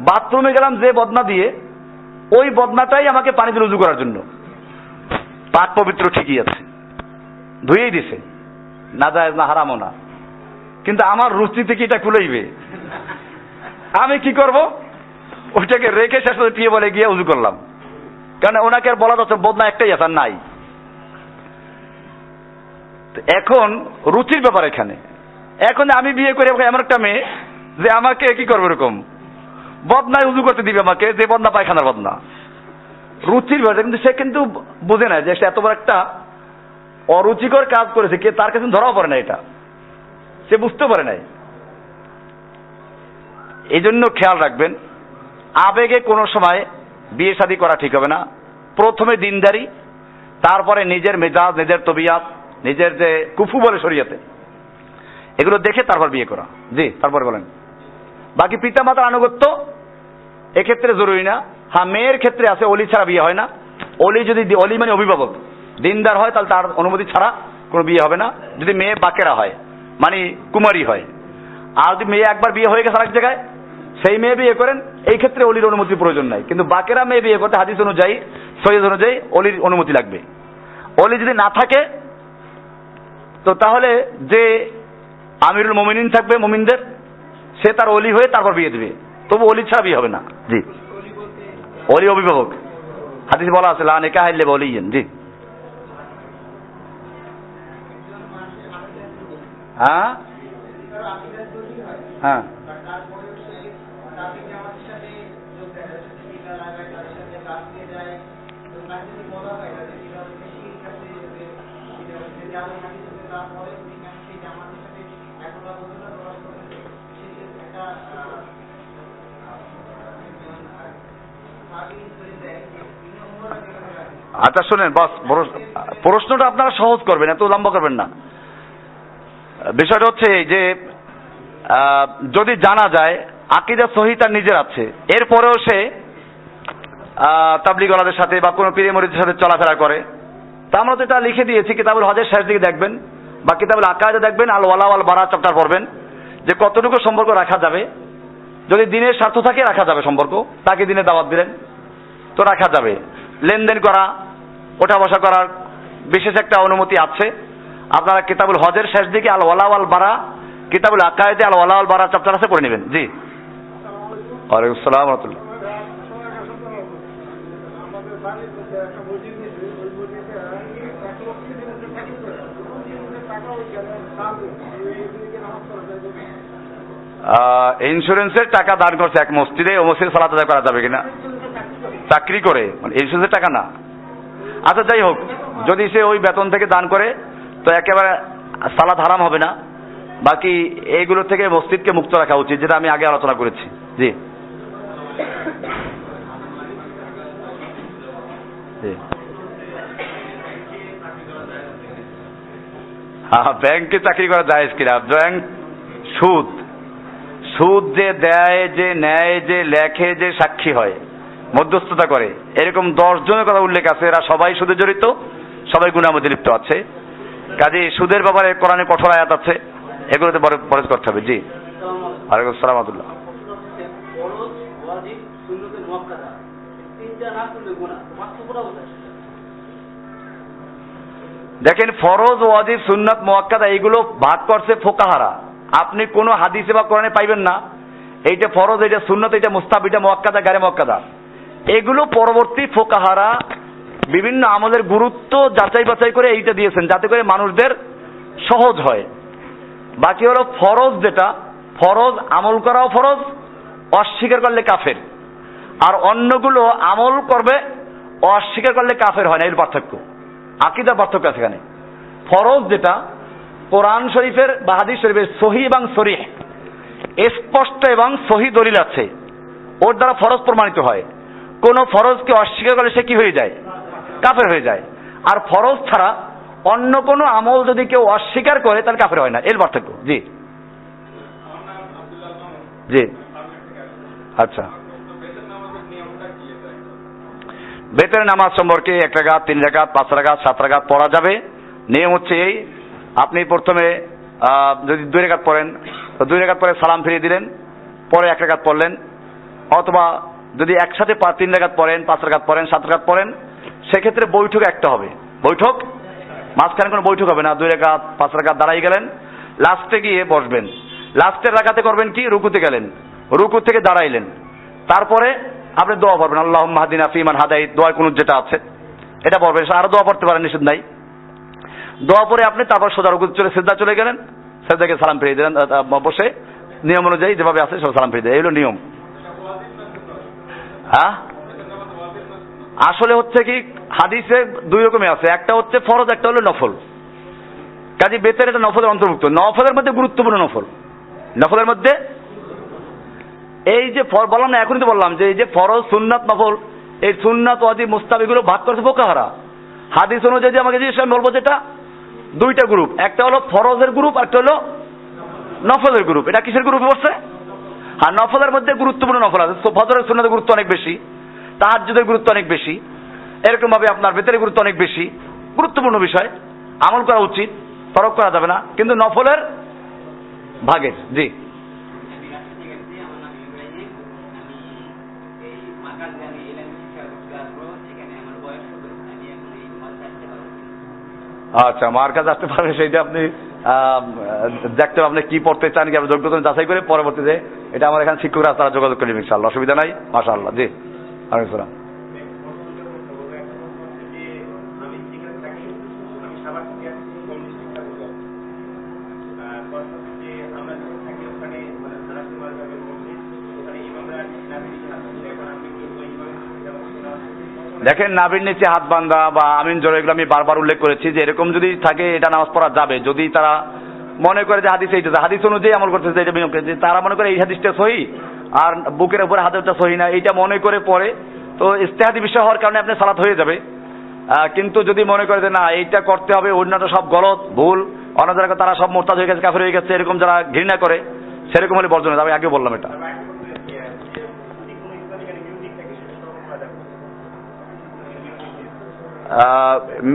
বাথরুমে গেলাম যে বদনা দিয়ে, ওই বদনাটাই আমাকে পানি দিয়ে রুজু করার জন্য। পাক পবিত্র ঠিকই আছে, ধুয়েই দিছে, না জায়েজ না হারামও না, কিন্তু আমার রুচি থেকে এটা খুলেইবে। আমি কি করব? ওইটাকে রেখে শেষ টিয়ে বলে গিয়ে উজু করলাম, কারণ ওনাকে আর বলা যাচ্ছে বদনা একটাই আছে, নাই। এখন রুচির ব্যাপার এখানে। এখন আমি বিয়ে করে এমন একটা মেয়ে যে আমাকে কি করবে, এরকম বদনায় উজু করতে দিবে আমাকে, যে বদনা পায়খানার বদনা, রুচির ব্যাপার। কিন্তু সে কিন্তু বোঝে না যে সে এত বড় একটা অরুচিকর কাজ করেছে, কে তার কাছে ধরাও পড়ে না, এটা সে বুঝতে পারে নাই। এই জন্য খেয়াল রাখবেন, আবেগে কোনো সময় বিয়ে শাদী করা ঠিক হবে না। প্রথমে দিনদারি, তারপরে নিজের মেজাজ, নিজের তবিয়াত, নিজের যে কুফু বলে শরীয়তে, এগুলো দেখে তারপর বিয়ে করা। জি, তারপরে বলেন। বাকি পিতামাতার আনুগত্য এক্ষেত্রে জরুরি না। হ্যাঁ, মেয়ের ক্ষেত্রে আছে, অলি ছাড়া বিয়ে হয় না। অলি যদি, অলি মানে অভিভাবক, দিনদার হয়, তাহলে তার অনুমতি ছাড়া কোনো বিয়ে হবে না। যদি মেয়ে বাকেরা হয়, মানে কুমারী হয়, আর যদি মেয়ে একবার বিয়ে হয়ে গেছে আরেক জায়গায়, সেই মেয়ে বিয়ে করেন, এই ক্ষেত্রে অলির অনুমতির প্রয়োজন নাই। কিন্তু বাকেরা মেয়ে বিয়ে করতে হাদিস অনুযায়ী, সহিহ অনুযায়ী অলির অনুমতি লাগবে। অলি যদি না থাকে তো তাহলে যে আমিরুল মুমিনিন থাকবে মুমিনদের, সে তার অলি হয়ে তারপর বিয়ে দেবে, তবু অলি ছাড়া বিয়ে হবে না। জি, অলি অভিভাবক, হাদিস বলা আছে লা নিকাহ ইল্লা বিওলিয়্যিন। জি, হ্যাঁ হ্যাঁ, আচ্ছা শোনেন বস, প্রশ্নটা আপনারা সহজ করবেন, এত লম্বা করবেন না। বিষয়টা হচ্ছে যে যদি জানা যায় আকীদা সহিহ তার নিজের আছে, এরপরেও সে তাবলীগওয়ালাদের সাথে বা কোনো পীর মুরিদের সাথে চলাফেরা করে, তা আমরা তো এটা লিখে দিয়েছি, কিতাবুল হজের শেষ দিকে দেখবেন বা কিতাবুল আকায়েদে দেখবেন, আল ওয়ালা ওয়াল বারা চ্যাপ্টার পড়বেন, যে কতটুকু সম্পর্ক রাখা যাবে। যদি দিনের স্বার্থ থাকে রাখা যাবে সম্পর্ক, তাকে দিনে দাওয়াত দিলেন তো রাখা যাবে। লেনদেন করা, ওঠা বসা করার বিশেষ একটা অনুমতি আছে। আপনারা কিতাবুল হজের শেষ দিকে আল ওয়ালা ওয়াল বারা, কিতাবুল আকায়েদে আল ওয়ালা ওয়াল বারা চ্যাপ্টার আছে, পড়ে নেবেন। জি, ওয়ালাইকুম আসসালাম ওয়া রাহমাতুল্লাহ। ইন্স্যুরেন্সের টাকা দান করছে এক মসজিদে, ও মসজিদে সালাত আদায় করা যাবে কিনা? চাকরি করে, মানে ইন্স্যুরেন্সের টাকা না। আচ্ছা যাই হোক, যদি সে ওই বেতন থেকে দান করে তো একেবারে সালাত হারাম হবে না। বাকি এইগুলো থেকে মসজিদকে মুক্ত রাখা উচিত, যেটা আমি আগে আলোচনা করেছি। জি জি, হ্যাঁ, ব্যাংকে চাকরি করা জায়েজ কিনা? ব্যাংক সুদ, সুদ যে দেয়, যে নেয়, যে লেখে, যে সাক্ষী হয়, মধ্যস্থতা করে, এরকম 10 জনের কথা উল্লেখ আছে। এরা সবাই সুদে জড়িত, সবাই গুনার মধ্যে লিপ্ত আছে। কাজে সুদের ব্যাপারে কোরআনে কঠোর আয়াত আছে, এগুলোতে পরহেজ করতে হবে। জি, ওয়ালাইকুম আসসালাম ওয়া রাহমাতুল্লাহ। দেখেন, ফরজ, ওয়াজিব, সুন্নাত, মুআক্কাদা এইগুলো ভাগ করছে ফুকাহারা। আপনি কোনো হাদিসে বা কোরআনে পাইবেন না এইটা ফরজ, এইটা সুন্নাত, এইটা মুস্তাহাব, এইটা মুআক্কাদা, গায়রে মুআক্কাদা। এগুলো পরবর্তী ফুকাহারা বিভিন্ন আমলের গুরুত্ব যাচাই বাছাই করে এইটা দিয়েছেন, যাতে করে মানুষদের সহজ হয়। বাকি হলো ফরজ, যেটা ফরজ আমল করাও ফরজ, অস্বীকার করলে কাফের। আর অন্যগুলো আমল করবে, অস্বীকার করলে কাফের হয় না। এর পার্থক্য, আকীদার পার্থক্য আছে এখানে। ফরজ যেটা কোরআন শরীফের বা হাদিস শরীফের সহিহ এবং সরিহ, স্পষ্ট এবং সহিহ দলিল আছে, ওর দ্বারা ফরজ প্রমাণিত হয়। কোন ফরজকে অস্বীকার করলে সে কি হয়ে যায়? কাফের হয়ে যায়। আর ফরজ ছাড়া অন্য কোনো আমল যদি কেউ অস্বীকার করে তাহলে কাফের হয় না। এর পার্থক্য। জি জি, আচ্ছা। বেতের নামাজ সম্পর্কে 1 রাকাত, 3 রাকাত, 5 রাকাত, 7 রাকাত পড়া যাবে। নিয়ম হচ্ছে এই, আপনি প্রথমে যদি 2 রাকাত পড়েন তো 2 রাকাত পরে সালাম ফিরিয়ে দিলেন, পরে 1 রাকাত পড়লেন। অথবা যদি একসাথে 3 রাকাত পড়েন, 5 রাকাত পড়েন, 7 রাকাত পড়েন, সেক্ষেত্রে বৈঠক একটা হবে। বৈঠক, মাঝখানে কোনো বৈঠক হবে না। 2 রাকাত 5 রাকাত দাঁড়াই গেলেন, লাস্টে গিয়ে বসবেন। লাস্টের রাকাতে করবেন কি? রুকুতে গেলেন, রুকু থেকে দাঁড়াইলেন, তারপরে আপনি দোয়া পড়বেন, আল্লাহুম্মা হাদিনা ফিমান হাদাইত, দোয়া কুনুত যেটা আছে এটা পড়বেন। আরো দোয়া পড়তে পারেন, নিষেধ নাই। দোয়া পরে আপনি তারপর সোজা রুকুতে চলে সিজদা চলে গেলেন, সিজদাকে সালাম ফিরিয়ে দিলেন, বসে নিয়ম অনুযায়ী যেভাবে আছে সব সালাম ফিরিয়ে দেয়। এই হলো নিয়ম। হ্যাঁ, আসলে হচ্ছে কি, হাদিসে 2 রকমের আছে, একটা হচ্ছে ফরজ, একটা হলো নফল। কাজী বেতের এটা নফলের অন্তর্ভুক্ত। নফলের মধ্যে গুরুত্বপূর্ণ নফল, নফলের মধ্যে এই যে বললাম না, এখনই তো বললাম যে এই যে ফরজ, সুন্নাত, নফল, এই সুন্নাত, ওয়াজিব, মুস্তাহাব এগুলো ভাগ করছে ফুকাহারা। হাদিস অনুযায়ী যে আমাকে জিজ্ঞেস বলবো যেটা 2টা গ্রুপ, একটা হলো ফরজের গ্রুপ, একটা হলো নফলের গ্রুপ। এটা কিসের গ্রুপে বসছে? আর নফলের মধ্যে গুরুত্বপূর্ণ নফল আছে। ফজরের সুন্নাতের গুরুত্ব অনেক বেশি, তাহাজ্জুদের গুরুত্ব অনেক বেশি, এরকম ভাবে আপনার বেতের গুরুত্ব অনেক বেশি। গুরুত্বপূর্ণ বিষয়, আমল করা উচিত, তরক করা যাবে না, কিন্তু নফলের ভাগের। জি, আচ্ছা, মার কাছে আসতে পারবে সেইটা আপনি দেখতে হবে আপনি কি পড়তে চান, কি আপনি যোগ্যতা যাচাই করে পরবর্তীতে এটা আমার এখানে শিক্ষকরা তারা যোগাযোগ করবেন ইনশাআল্লাহ, অসুবিধা নাই। মাশাআল্লাহ। জি, ওয়ালাইকুম আসসালাম। দেখেন, নাভির নিচে হাত বান্ধা বা আমিন জোরে এগুলো আমি বারবার উল্লেখ করেছি যে এরকম যদি থাকে এটা নামাজ পড়া যাবে, যদি তারা মনে করে যে হাদিস এইটা, হাদিস অনুযায়ী আমল করতেছে, এটা বিনিয়োগ করছে, তারা মনে করে এই হাদিসটা সহি আর বুকের উপরে হাতেরটা সহি না, এইটা মনে করে পড়ে, তো ইজতিহাদি বিষয় হওয়ার কারণে আপনার সালাত হয়ে যাবে। কিন্তু যদি মনে করে যে না এইটা করতে হবে, অন্যটা সব গলত ভুল, অন্য জায়গায় তারা সব মোরতাদ হয়ে গেছে, কাফের হয়ে গেছে, এরকম যারা ঘৃণা করে সেরকম হলে বর্জন হবে। আমি আগে বললাম এটা।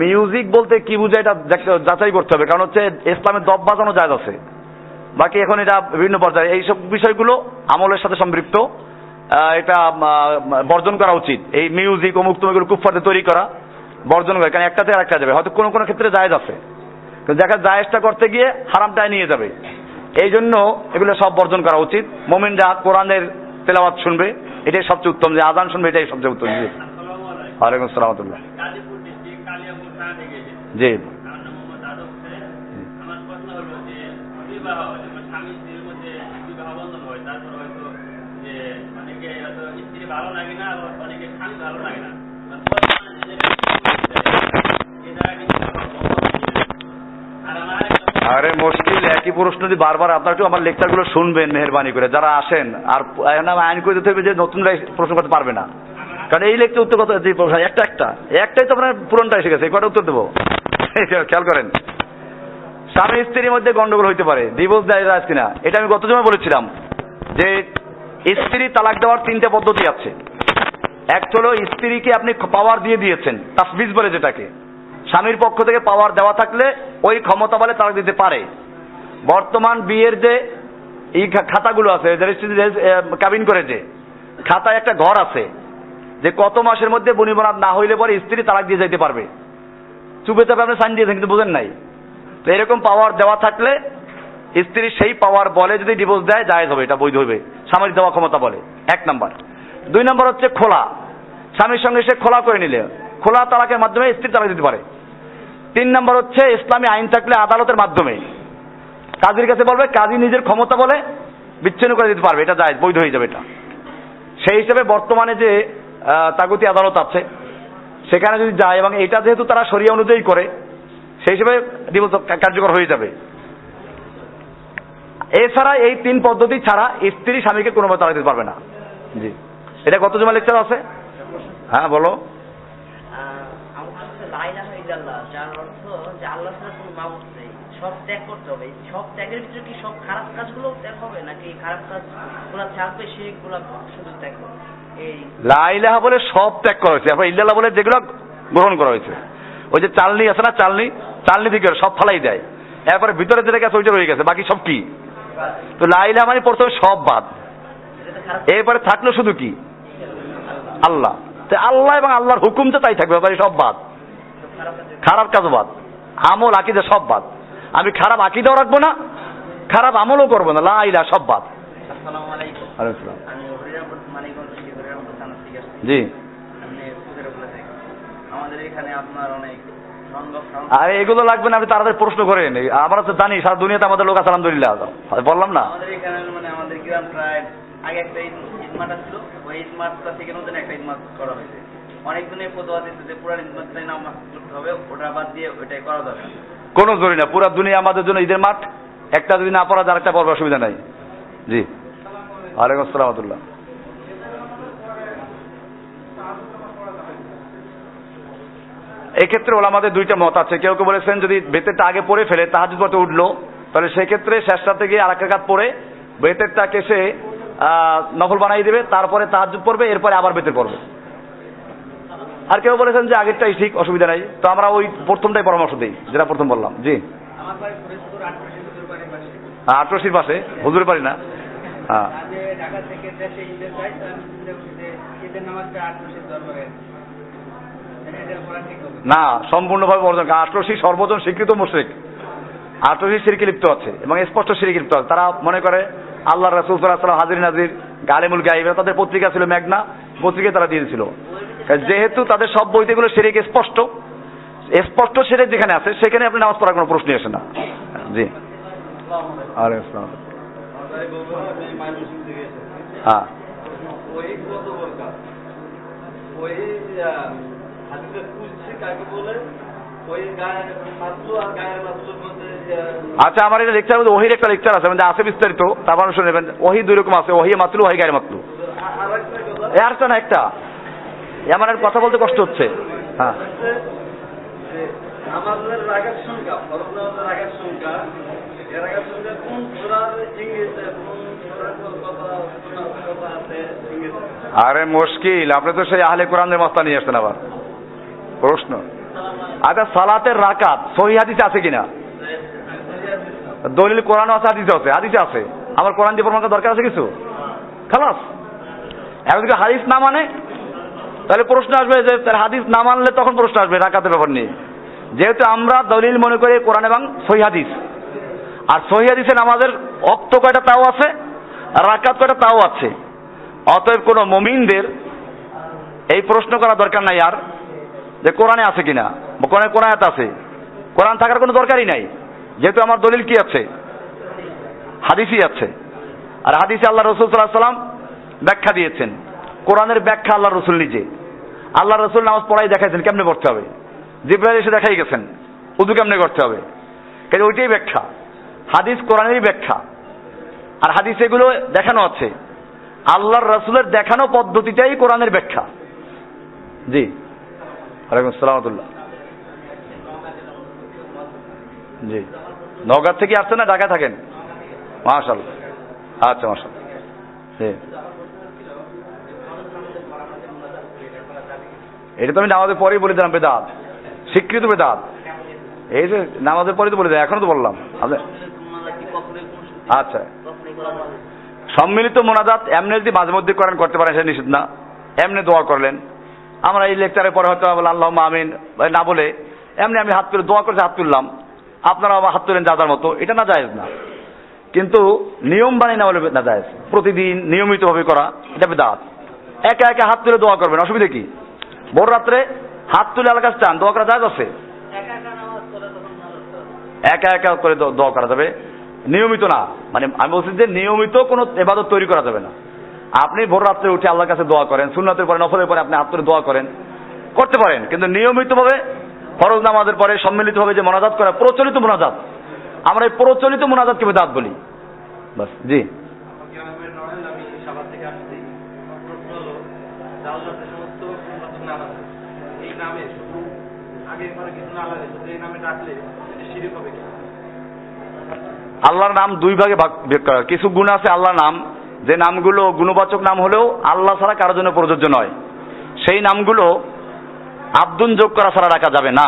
মিউজিক বলতে কি বুঝায় এটা যাচাই করতে হবে, কারণ হচ্ছে ইসলামের দব বাজানো জায়েজ আছে, বাকি এখন এটা বিভিন্ন পর্যায়ে এইসব বিষয়গুলো আমলের সাথে সম্পৃক্ত, এটা বর্জন করা উচিত। এই মিউজিক অমুক তুমুকগুলো কুফফারদের তৈরি করা বর্জন করে, কারণ একটা থেকে আরেকটা যাবে, হয়তো কোনো কোনো ক্ষেত্রে জায়েজ আছে, কিন্তু দেখা জায়েজটা করতে গিয়ে হারামটায় নিয়ে যাবে, এই জন্য এগুলো সব বর্জন করা উচিত। মুমিনরা কোরআনের তেলাওয়াত শুনবে, এটাই সবচেয়ে উত্তম, যে আজান শুনবে এটাই সবচেয়ে উত্তম। জি, ওয়ালাইকুম আসসালাম ওয়া রাহমাতুল্লাহ। জি, আমার প্রশ্ন হলো যে বিবাহ স্বামী স্ত্রীর মধ্যে বিবাহ বন্ধন হয়, তারপর হয়তো যে অনেকে হয়তো স্ত্রী ভালো লাগে না, অনেকে স্বামী ভালো লাগে না, আরে মুশকিল, একই প্রশ্ন যদি বারবার আপনার একটু আমার লেকচারগুলো শুনবেন মেহেরবানি করে যারা আসেন, আর আইন করে দিতে হবে যে নতুনরা প্রশ্ন করতে পারবে না, কারণ এই লেকচার উত্তর কথা একটাই তো আপনার পুরনটা এসে গেছে, কটা উত্তর দেবো খেয়াল করেন। স্বামী স্ত্রীর মধ্যে গন্ডগোল হইতে পারে, ডিভোর্স দেয় যায় কিনা, এটা আমি গত সময় বলেছিলাম যে স্ত্রী তালাক দেওয়ার 3টে পদ্ধতি আছে। এক হলো স্ত্রীকে আপনি পাওয়ার দিয়ে দিয়েছেন, তাফবিজ বলে যেটাকে, স্বামীর পক্ষ থেকে পাওয়ার দেওয়া থাকলে ওই ক্ষমতা বলে তালাক দিতে পারে। বর্তমান বিয়ের যে এই খাতাগুলো আছে, কাবিন করে যে খাতায় একটা ঘর আছে যে কত মাসের মধ্যে বনিবনাত না হইলে পরে স্ত্রী তালাক দিয়ে যাইতে পারবে, চুপে চাপে আপনি সাইন দিয়েছেন কিন্তু বুঝেন নাই। তো এরকম পাওয়ার দেওয়া থাকলে স্ত্রী সেই পাওয়ার বলে যদি ডিভোর্স দেয় জায়েজ হবে, এটা বৈধ হবে, স্বামীর দেওয়া ক্ষমতা বলে। 1 নাম্বার। 2 নাম্বার হচ্ছে খোলা, স্বামীর সঙ্গে সে খোলা করে নিলে খোলা তালাকের মাধ্যমে স্ত্রী তালাক দিতে পারে। 3 নাম্বার হচ্ছে ইসলামী আইন থাকলে আদালতের মাধ্যমে কাজীর কাছে বলবে, কাজী নিজের ক্ষমতা বলে বিচ্ছিন্ন করে দিতে পারবে, এটা জায়েজ, বৈধ হয়ে যাবে এটা। সেই হিসেবে বর্তমানে যে তাগুতি আদালত আছে সেখানে যদি যায়, এবং এটা যেহেতু তারা শরিয়া অনুযায়ী করে, সেই হিসেবে ডিভোর্স কার্যকর হয়ে যাবে। এছাড়া এই 3 পদ্ধতি ছাড়া স্ত্রী স্বামীকে কোনোভাবে তাড়াতে দিতে পারবে না। জি, এটা গত জমা লেকচার আছে। হ্যাঁ বলো। সব ত্যাগ করতে হবে, সব ত্যাগের ভিতরে কি সব খারাপ কাজগুলো ত্যাগ হবে, নাকি খারাপ কাজগুলো থাকবে সেগুলো শুধু ত্যাগ করবে? লা ইলাহা বলে সব ত্যাগ করা হয়েছে, আবার ইল্লাল্লাহ বলে যেগুলো গ্রহণ করা হয়েছে, ওই যে চালনি আছে না, চালনি দিকে সব ফালাই দেয়, এরপরে ভিতরে যেটা গেছে ওইটা রয়ে গেছে, বাকি সব কি? তো লা ইলাহা মানে প্রথমে সব বাদ, এরপরে থাকলো শুধু কি? আল্লাহ। তো আল্লাহ এবং আল্লাহর হুকুম তো তাই থাকবে, বাকি সব বাদ, খারাপ কাজও বাদ, আমল আকীদা সব বাদ। আমি খারাপ আকীদাও রাখবো না, খারাপ আমলও করবো না, লা ইলাহা সব বাদ। আসসালামু আলাইকুম। ওয়ালাইকুম আসসালাম। আমি হরিরামপুর মানিকগঞ্জ থেকে হরিরামপুর থানা থেকে আসছি। জি, আমাদের এখানে আপনার অনেক আরে এগুলো লাগবে না, আপনি তাড়াতাড়ি প্রশ্ন করেন, আমরা তো জানি সারা দুনিয়াতে আমাদের লোক আছে আলহামদুলিল্লাহ, বললাম না। আমাদের এখানে মানে আমাদের গ্রাম প্রায় আগে একটা ঈদ মাঠ ছিল, ওই ঈদ মাঠটা থেকে নতুন একটা ঈদ মাঠ করা হয়েছে। অনেকজনের ফতোয়া দিচ্ছে যে পুরান ঈদ মাঠটাই নামাজ পড়তে হবে, ওটা বাদ দিয়ে ওইটাই করা দরকার। কোনো জরুরি না, পুরা দুনিয়া আমাদের জন্য ঈদের মাঠ, একটা যদি না পড়া যায় আরেকটা পড়বার অসুবিধা নাই। জি, ওয়ালাইকুম আসসালাম ওয়া রাহমাতুল্লাহ। এক্ষেত্রে ওলামাদের 2টা মত আছে। কেউ কেউ বলেছেন যদি বেতেরটা আগে পড়ে ফেলে তাহাজ্জুদ পড়তে উঠলো, তাহলে সেক্ষেত্রে শেষ রাতে গিয়ে আরেক রাকাত পড়ে বেতেরটাকে সে নফল বানাই দেবে, তারপরে তাহাজ্জুদ পড়বে, এরপরে আবার বেতের পড়বে। আর কেউ বলেছেন যে আগেরটাই ঠিক, অসুবিধা নাই। তো আমরা ওই প্রথমটাই পরামর্শ দিই, যেটা প্রথম বললাম। জি, আমার বাড়ি ফরিদপুর ৮৮ পাশে হুজুরের বাড়ি না। হ্যাঁ, ঢাকা থেকে দেশে ঈদের যাই, ঈদের নামাজটা ৮ দরবারে না, সম্পূর্ণভাবে বর্জন। আটরশি সর্বজন স্বীকৃত মুশরিক, আটরশি শিরকে লিপ্ত আছে এবং স্পষ্ট শিরকে লিপ্ত আছে। তারা মনে করে আল্লাহ রাসূল সাল্লাল্লাহু আলাইহি ওয়াসাল্লাম হাজির নাজির গালিমুল গায়ব, তাদের পত্রিকা ছিল মেঘনা, পত্রিকায় তারা দিয়েছিল। যেহেতু তাদের সব বইতে গুলো শিরক স্পষ্ট, স্পষ্ট শিরক যেখানে আছে সেখানে আপনি নামাজ পড়ার কোনো প্রশ্নই আসে না। জি, আলাইকুম আসসালাম। হ্যাঁ, ওই কত বলকা ওই হাদিসের কুলসি কাকে বলে, ওই গায়ের মাসলু আর গায়ের মাসলুর মধ্যে আচ্ছা, আমার এটা লেকচার মধ্যে ওহির একটা লেকচার আছে, মানে আছে বিস্তারিত, তারপর শুনে নেবেন। ওহি দুই রকম আছে, ওহি মাতলু, ওহি গায়ের মাতলু। আরেকটা কথা, একটা না একটা, আমার আর কথা বলতে কষ্ট হচ্ছে। হ্যাঁ, আমাদের রাগের সংখ্যা, ফরজ নামাজের রাগের সংখ্যা, এর রাগের সংখ্যা কোন সূরার ইংরেজিতে, কোন সূরার কথা আছে ইংরেজিতে? আরে মুশকিল, আপনি তো সেই আহলে কোরআনের মাস্তা নিয়ে আসছেন আবার প্রশ্ন। আচ্ছা, সালাতের রাকাত সহিহ হাদিসে আছে কিনা? দলিল কোরআন আছে, হাদিসে আছে, হাদিসে আছে। আমার কোরআন দিয়ে প্রমাণ করার দরকার আছে কিছু? খালাস। এখন যদি হাদিস না মানে তাহলে প্রশ্ন আসবে যে তার হাদিস না মানলে তখন প্রশ্ন আসবে রাকাতের ব্যাপার নিয়ে। যেহেতু আমরা দলিল মনে করি কোরআন এবং সহিহ হাদিস, আর সহিহ হাদিসে নামাজের ওয়াক্ত কয়টা তাও আছে, আর রাকাত কয়টা তাও আছে। অতএব কোন মুমিনদের এই প্রশ্ন করা দরকার নাই আর যে কোরআনে আছে কিনা, কোরআনে কোন আয়াত আছে। কোরআন থাকার কোনো দরকারই নাই, যেহেতু আমার দলিল কি আছে, হাদিসই আছে। আর হাদিসে আল্লাহ রাসূল সাল্লাল্লাহু আলাইহি ওয়াসাল্লাম ব্যাখ্যা দিয়েছেন। কোরআনের ব্যাখ্যা আল্লাহ রাসূল নিজে, আল্লাহ রাসূল নামাজ পড়াই দেখাইছেন কেমনে পড়তে হবে, জিবরাইল এসে দেখাই গেছেন উযু কেমনে করতে হবে। কিন্তু ওইটাই ব্যাখ্যা, হাদিস কোরআনেরই ব্যাখ্যা। আর হাদিস এগুলো দেখানো আছে, আল্লাহর রাসূলের দেখানো পদ্ধতিটাই কোরআনের ব্যাখ্যা। জি, ওয়ালাইকুম আসসালাম ওয়া রাহমাতুল্লাহ। জি, নওগাঁ থেকে আসছেন না ঢাকা থাকেন? মাশাআল্লাহ, আচ্ছা মাশাআল্লাহ। জি, এটা তো আমি নামাজের পরেই বলে দিলাম, বেদাত, স্বীকৃত বেদাত। এই যে নামাজের পরেই তো বলে দিলাম, এখনো তো বললাম। আচ্ছা, সম্মিলিত মোনাজাত এমনি যদি মাঝে মধ্যে করেন করতে পারেন, সেটা নিষেধ না। এমনি দোয়া করলেন, আমরা এই লেকচারের পরে হয়তো আল্লাহুম্মা আমিন না বলে এমনি আমি হাত তুলে দোয়া করছি, হাত তুললাম, আপনারা আবার হাত তুলেন যাদের মতো, এটা না জায়েজ না। কিন্তু নিয়ম বানিয়ে না হলে না জায়েজ, প্রতিদিন নিয়মিতভাবে করা এটা বিদআত। একা একা হাত তুলে দোয়া করবেন, অসুবিধা কি? ভোর রাত্রে হাত তুলে আল্লাহর কাছে চান, দোয়া করা জায়েজ আছে। একা একা করে দোয়া করা যাবে, নিয়মিত না। মানে আমি বলছি যে নিয়মিত কোনো ইবাদত তৈরি করা যাবে না। আপনি ভোর রাত্রে উঠে আল্লাহর কাছে দোয়া করেন, সুন্নাতের পরে নফলের পরে আপনি হাত তুলে দোয়া করেন, করতে পারেন। কিন্তু নিয়মিতভাবে ফরজ নামাজের পরে সম্মিলিতভাবে যে মোনাজাত করা, প্রচলিত মোনাজাত, আমরা এই প্রচলিত মোনাজাতকে বিদআত বলি। বাস। জি, আমি সাভার থেকে আসছি, প্রশ্ন হলো জালনাতে সমস্ত নাম আছে, এই নামে শুধু আগে পরে কিছু না লাগে, শুধু এই নামে ডাকলে এটা শিরক হবে কি? আল্লাহর নাম দুই ভাগে ভাগ করা। কিছু গুণ আছে আল্লাহর নাম, যে নামগুলো গুণবাচক নাম হলেও আল্লাহ ছাড়া কারোর জন্য প্রযোজ্য নয়, সেই নামগুলো আব্দুন যোগ করা ছাড়া রাখা যাবে না।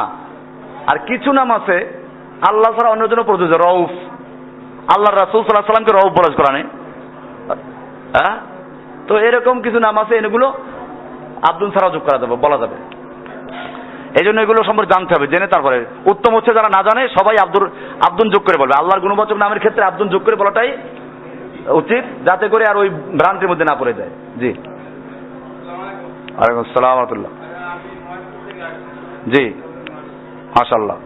আর কিছু নাম আছে আল্লাহ ছাড়া অন্যের জন্য প্রযোজ্য। রউফ, আল্লাহ রাসূল সাল্লাল্লাহু আলাইহি ওয়াসাল্লামকে রউফ বলা কোরআনে। হ্যাঁ, তো এরকম কিছু নাম আছে, এগুলো আব্দুন ছাড়া যোগ করা যাবে, বলা যাবে। এই জন্য এগুলো সম্পর্কে জানতে হবে, জেনে তারপরে। উত্তম হচ্ছে যারা না জানে সবাই আব্দুন যোগ করে বলবে। আল্লাহর গুণবাচক নামের ক্ষেত্রে আব্দুন যোগ করে বলাটাই উচিত, যাতে করে আর ওই ভ্রান্তির মধ্যে না পড়ে যায়। জি, ওয়ালাইকুম আসসালাম ওয়া রাহমাতুল্লাহ। জি, মাশাআল্লাহ।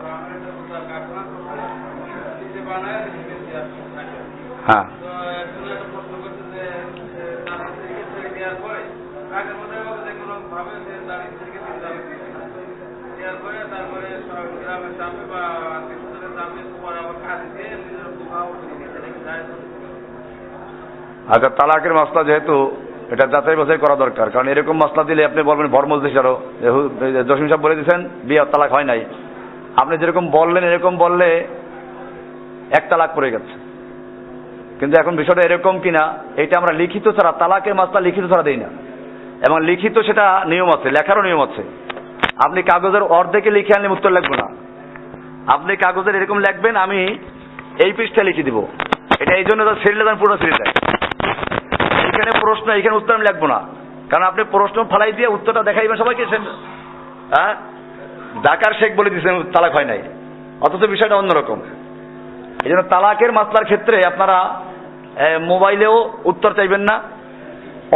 হ্যাঁ, আচ্ছা, তালাকের মাসলা যেহেতু এটা যাচাই বাছাই করা দরকার, কারণ এরকম মাসলা দিলে আপনি বলবেন ভরমজলিস, আরো জসিম সাহেব বলে দিয়েছেন বিয়ে তালাক হয় নাই, আপনি যেরকম বললেন এরকম বললে এক তালাক পড়ে গেছে। কিন্তু এখন বিষয়টা এরকম কিনা এটা আমরা লিখিত ছাড়া, তালাকের মাসলা লিখিত ছাড়া দেই না। এবং লিখিত সেটা নিয়ম আছে, লেখারও নিয়ম আছে। আপনি কাগজের অর্ধেকে লিখে আনলে উত্তর লিখবো না, আপনি কাগজের এরকম লিখবেন আমি এই পৃষ্ঠা লিখে দিব। এটা এই জন্য সিরিয়াল দেন, পুরো সিরিয়াল দেয়। এখানে প্রশ্ন, এখানে উত্তর আমি লিখবো না, কারণ আপনি প্রশ্ন ফালাই দিয়ে উত্তরটা দেখাইবেন সবাইকে, হ্যাঁ, ঢাকার শেখ বলে দিচ্ছেন তালাক হয় নাই, অথচ বিষয়টা অন্যরকম। এই জন্য তালাকের মাসলার ক্ষেত্রে আপনারা মোবাইলেও উত্তর চাইবেন না,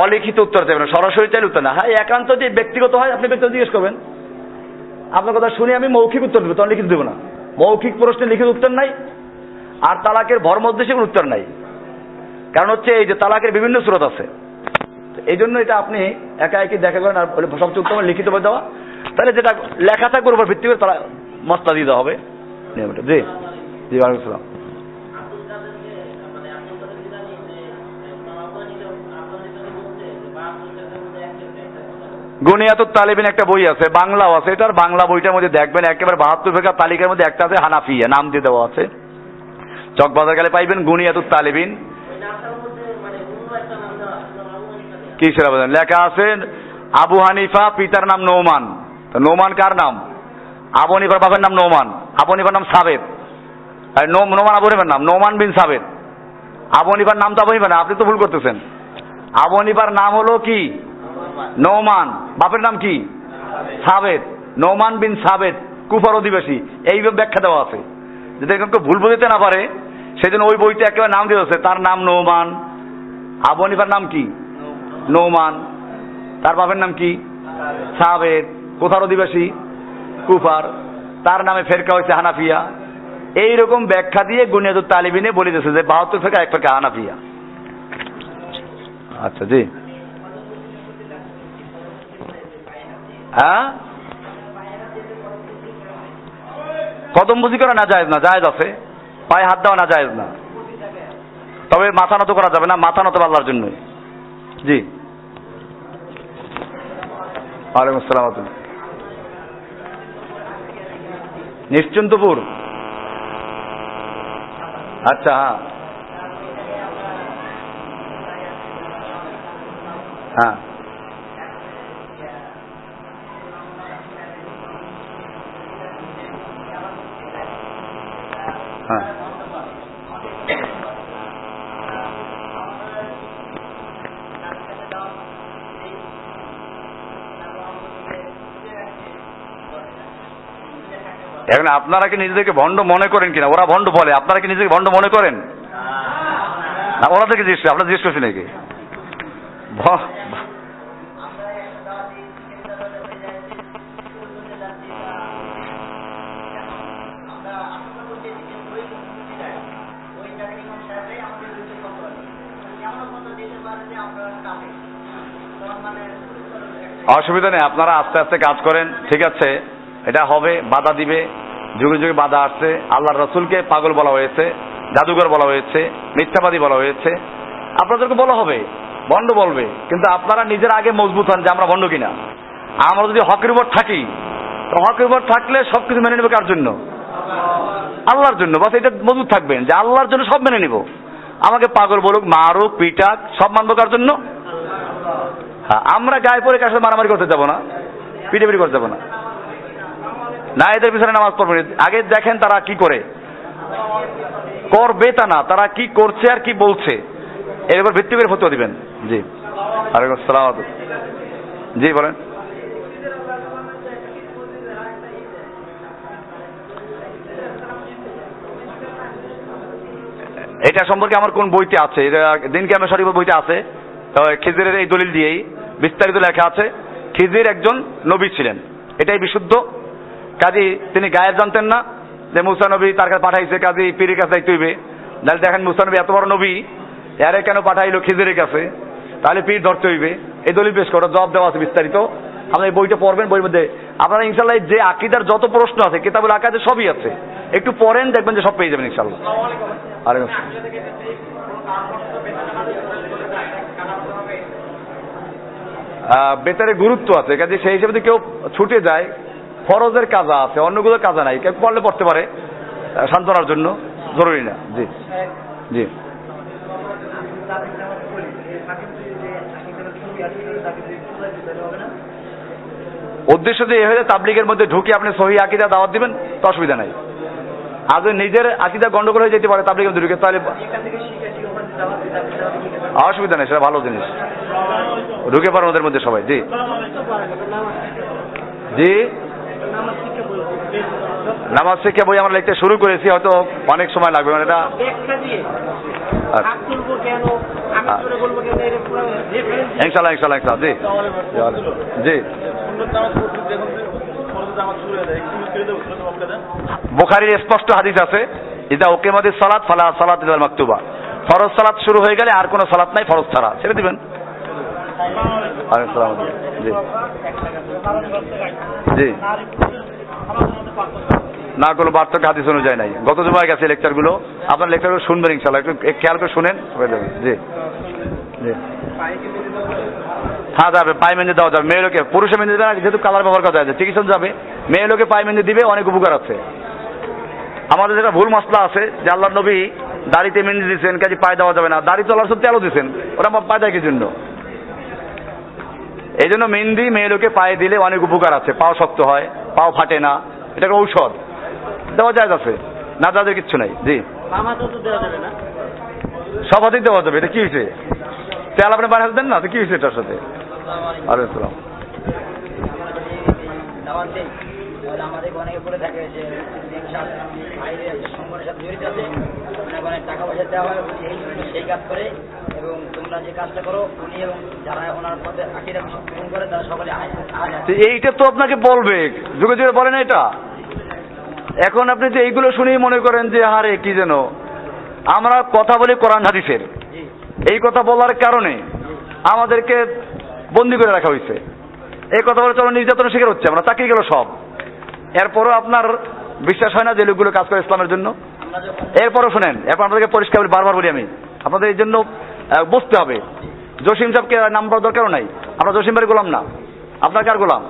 অলিখিত উত্তর চাইবেন না, সরাসরি চাইলে উত্তর না। হ্যাঁ, একান্ত যে ব্যক্তিগত হয় আপনি ব্যক্তিগত জিজ্ঞেস করবেন, আপনার কথা শুনে আমি মৌখিক উত্তর দেবো, তখন লিখিত দেবো না। মৌখিক প্রশ্নে লিখিত উত্তর নাই, আর তালাকের ভর্ম উদ্দেশ্যে কোনো উত্তর নাই। কারণ হচ্ছে এই যে তালাকের বিভিন্ন স্রোত আছে, এই জন্য এটা আপনি একা একই দেখা করেন, আর সবচেয়ে উত্তম লিখিত বই দেওয়া। তাহলে যেটা লেখা থাকবে ওর উপর ভিত্তি করে তারা মশলা দিয়ে দেওয়া হবে নিয়মটা। জি জি, ওয়ালাইকুম আসসালাম। গুনিয়াতুত তালিবিন একটা বই আছে, বাংলাও আছে, এটার বাংলা বইটার মধ্যে দেখবেন একেবারে 72 ফিরকা তালিকার মধ্যে একটা আছে হানাফিয়া, নাম দিয়ে দেওয়া আছে। চকবাজার গেলে পাইবেন গুনিয়াতুত তালিবিন। কি সেটা বলেন, লেখা আছে আবু হানিফা, পিতার নাম নোমান। তো নোমান কার নাম? আবু হানিফার বাবার নাম নোমান, আবু হানিফার নাম সাবেদ। নোমান আবু হানিফার নাম, নোমান বিন সাবেদ। আবু হানিফার নাম তো আবু হানিফা না, আপনি তো ভুল করতেছেন। আবু হানিফার নাম হলো কি? নোমান। বাপের নাম কি? সাবেদ। নোমান বিন সাবেদ, কুফার অধিবাসী। এইভাবে ব্যাখ্যা দেওয়া আছে, যদি কেউ ভুল বুঝতে না পারে সেজন্য ওই বইতে একেবারে নাম দিয়ে আছে, তার নাম নোমান। আবু হানিফার নাম কি? নোমান। তার বাপের নাম কি? সাবেদ। কোথার অধিবাসী? কুফার। তার নামে ফেরকা হয়েছে হানাফিয়া। এইরকম ব্যাখ্যা দিয়ে গুনিয়াতুত তালিবিনে বলে দিয়েছে যে 72 ফেরকা, এক ফেরকা হানাফিয়া। আচ্ছা জি। হ্যাঁ, কদম বুঝি করা না জায়েজ না, জায়েজ আছে। পায়ে হাত দেওয়া না জায়েজ না, তবে মাথা নত করা যাবে না, মাথা নত আল্লাহর জন্যই। জি, ওয়ালাইকুম আসসালাম। নিশ্চিন্তপুর, আচ্ছা হ্যাঁ হ্যাঁ। হ্যাঁ, এখন আপনারা কি নিজেদেরকে ভণ্ড মনে করেন কিনা? ওরা ভণ্ড বলে, আপনারা কি নিজেকে ভণ্ড মনে করেন? না, ওরা থেকে জিজ্ঞেস, আপনারা জিজ্ঞেস করছি নাকি? অসুবিধা নেই, আপনারা আস্তে আস্তে কাজ করেন, ঠিক আছে? এটা হবে, বাধা দিবে, যুগে যুগে বাধা আসছে। আল্লাহর রসুলকে পাগল বলা হয়েছে, জাদুঘর বলা হয়েছে, মিথ্যাবাদী বলা হয়েছে। আপনাদেরকে বলা হবে, ভণ্ড বলবে, কিন্তু আপনারা নিজের আগে মজবুত হন যে আমরা ভণ্ড কিনা। আমরা যদি হকের উপর থাকি, তো হকের উপর থাকলে সবকিছু মেনে নেবে কার জন্য? আল্লাহর জন্য। বাস এটা মজবুত থাকবেন যে আল্লাহর জন্য সব মেনে নিব। আমাকে পাগল বলুক, মারুক, পিটাক, সব মানবো কার জন্য? হ্যাঁ, আমরা গায়ে পরে কার সাথে মারামারি করতে যাবো না, পিটাপিটি করতে যাবো না, না এদের পিছনে নামাজ পড়বে। আগে দেখেন তারা কি করে, করবে তা না, তারা কি করছে আর কি বলছে, এর উপর ভিত্তি করে ফতোয়া দিবেন। জি, ওয়ালাইকুম আসসালাম। জি বলেন। এটা সম্পর্কে আমার কোন বইতে আছে, এটা দিনকে আমার শরীফ বইতে আছে, খিজিরের এই দলিল দিয়েই বিস্তারিত লেখা আছে। খিজির একজন নবী ছিলেন, এটাই বিশুদ্ধ। কাজী তিনি গায়ের জানতেন না যে মুসা নবী তার কাছে পাঠাইছে, কাজী পীরের কাছে যাইতে হইবে। তাহলে দেখেন মুসা নবী এত বড় নবী, এরে কেন পাঠাইলো খিজিরের কাছে? তাহলে পীর ধরতে হইবে। এই দলিল পেশ করা, জবাব দেওয়া আছে বিস্তারিত। আপনারা এই বইটা পড়বেন, বইয়ের মধ্যে আপনারা ইনশাল্লাহ যে আকীদার যত প্রশ্ন আছে, কিতাবুল আকাইদে সবই আছে, একটু পড়েন, দেখবেন যে সব পেয়ে যাবেন ইনশাল্লাহ। আলাইকুম বেতারে গুরুত্ব আছে, কাজে সেই হিসেবে কেউ ছুটে যায়, ফরজের কাজা আছে, অন্যগুলোর কাজা নাই, কেউ পড়লে পড়তে পারে সান্ত্বনার জন্য, জরুরি না। জি জি। উদ্দেশ্য যে এ হয়ে তাবলিগের মধ্যে ঢুকে আপনি সহি আকীদা দাওয়াত দিবেন, তো অসুবিধা নাই। আর যদি নিজের আকীদা গন্ডগোল হয়ে যেতে পারে তাবলিগের মধ্যে ঢুকে, তাহলে অসুবিধা নেই, সেটা ভালো জিনিস, ঢুকে পারেন ওদের মধ্যে সবাই। জি জি। নামাজ শিক্ষা বই আমরা লিখতে শুরু করেছি, হয়তো অনেক সময় লাগবে, মানে এটা ব্যাখ্যা দিয়ে আচ্ছা। হাত তুলবো কেন, আমি জোরে বলবো কেন, এর পুরো reference ইনশাল্লাহ ইনশাল্লাহ ইনশাল্লাহ, জি জি। বুখারীর স্পষ্ট হাদিস আছে, ইদা উকিমাতিস সালাত ফালা সালাত ইল্লাল মাকতুবা, ফরজ সালাত শুরু হয়ে গেলে আর কোনো সালাত নাই ফরজ ছাড়া, ছেড়ে দিবেন। আসসালামু আলাইকুম। জি জি, না কোনো পার্থক্য হাদিস অনুযায়ী নাই। গত জুমায় গেছে লেকচারগুলো, আপনার লেকচারগুলো শুনবেন ইনশাল্লাহ, একটু খেয়াল করে শুনেন, হয়ে যাবে। জি জি, হ্যাঁ যাবে, পায়ে মেহেন্দি দেওয়া যাবে। মেয়ে লোকে, পুরুষে মেহেন্দি দেবে না, যেহেতু কালার ব্যবহার করা যায়, চিকিৎসা যাবে, মেয়ে লোকে পায়ে মেহেন্দি দিবে, অনেক উপকার আছে। আমাদের যেটা ভুল মশলা আছে যে আল্লাহ নবী দাড়িতে মেহেন্দি দিচ্ছেন, কাজে পায়ে দেওয়া যাবে না, দাড়ি তোলার সব তেলও দিচ্ছেন, ওরা পায়ে দেয় কি জন্য? এই জন্য মেহেন্দি মেয়ে লোকে পায়ে দিলে অনেক উপকার আছে, পাও শক্ত হয়, পাও ফাটে না, এটা একটা ঔষধ, দেওয়া যায় আছে, না যাদের কিচ্ছু নাই। জি, মামাতেও তো দেওয়া যাবে না, সব হাতেই দেওয়া যাবে, এটা কি হয়েছে? তেল আপনি বানিয়ে দেন না, তো কি হয়েছে এটার সাথে? আরে সালাম। দাওয়াত দেই, তাহলে আমাদের অনেকে বলে থাকে যে বাইরে সংগঠনের সাথে জড়িত আছে, অনেক টাকা পয়সা দেওয়া হয়, এই সেই কাজ করে, এবং তোমরা যে কাজটা করো উনি এবং যারা ওনার পথে আকিরা গ্রহণ করে তারা সকলে তো এইটা তো আপনাকে বলবে, যুগে যুগে বলে না এটা। এখন আপনি যে এইগুলো শুনেই মনে করেন যে হারে কি যেন, আমরা কথা বলি কোরআন হাদিসের, এই কথা বলার কারণে আমাদেরকে বন্দি করে রাখা হয়েছে, এই কথা বলে চলো নির্যাতনের শিকার হচ্ছে, আমরা চাকরি গেল সব। এরপরও আপনার বিশ্বাস হয় না যে লোকগুলো কাজ করে ইসলামের জন্য? এরপরও শোনেন, এরপর আপনাদেরকে পরিষ্কার বলি, বারবার বলি আমি, আপনাদের এই জন্য বুঝতে হবে, জসিম সাহেবকে নাম বলার দরকারও নাই, আমরা জসিম ভাইয়ের গোলাম না, আপনার কার গোলাম?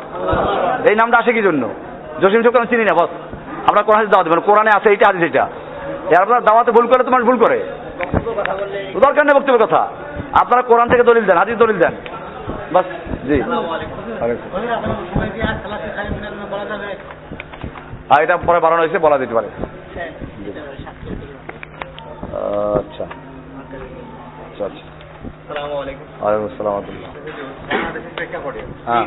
এই নামটা আসে কি জন্য? জসিম সাহেবকে আমি চিনি না, বস আমরা কোরআন হাদিস দাওয়াত দেবেন, কোরআনে আছে এইটা হাদিস এইটা, আপনারা দাওয়াতে ভুল করে তোমার ভুল করে, দরকার নেই বক্তব্যের কথা, আপনারা কোরআন থেকে দলিল দেন, হাদিস দলিল দেন, বাস। জি, আর এটা পরে বাড়ানো হয়েছে, বলা যেতে পারে। আচ্ছা আচ্ছা আচ্ছা, ওয়ালাইকুম আসসালাম। হ্যাঁ,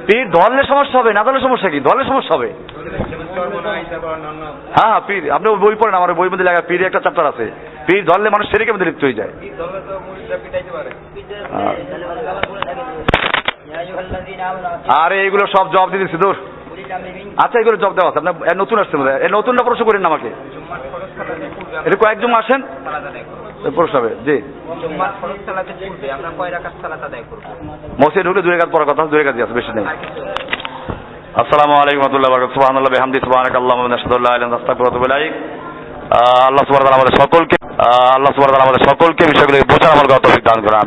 পীর ধরলে সমস্যা হবে, না ধরলে সমস্যা কি? ধরলে সমস্যা হবে। হ্যাঁ হ্যাঁ, পীর আপনি বই পড়েন, আমার বই মধ্যে লেখা পীর একটা চ্যাপ্টার আছে, পীর ধরলে মানুষ সেরেকে মধ্যে লিপ্ত হয়ে যায়। আরে এইগুলো সব জবাব দিয়ে দিচ্ছি দূর। আচ্ছা, এগুলো জবাব দেওয়া আছে, আপনার নতুন আসছে বোধ হয়, নতুনটা প্রশ্ন করেন না আমাকে, এটা কয়েকজন আসেন প্রশ্ন হবে। জি, মসজিদ ঢুকলে 2 রাকাত পড়ার কথা, 2 রাকাত আছে, বেশি নেই। আসসালামু আলাইকুম ওয়া রাহমাতুল্লাহি ওয়া বারাকাতুহু, সুবহানাল্লাহি ওয়া বিহামদিহি, সুবহানাকাল্লাহুম্মা ওয়া নাশহাদু আল্লা ইলাহা ইল্লা আনতা আস্তাগফিরুকা ওয়া আতুবু ইলাইক। আল্লাহ সুবহানাহু ওয়া তাআলা আমাদের সকলকে বিষয়গুলো বোঝার আমল করার তৌফিক দান করুন।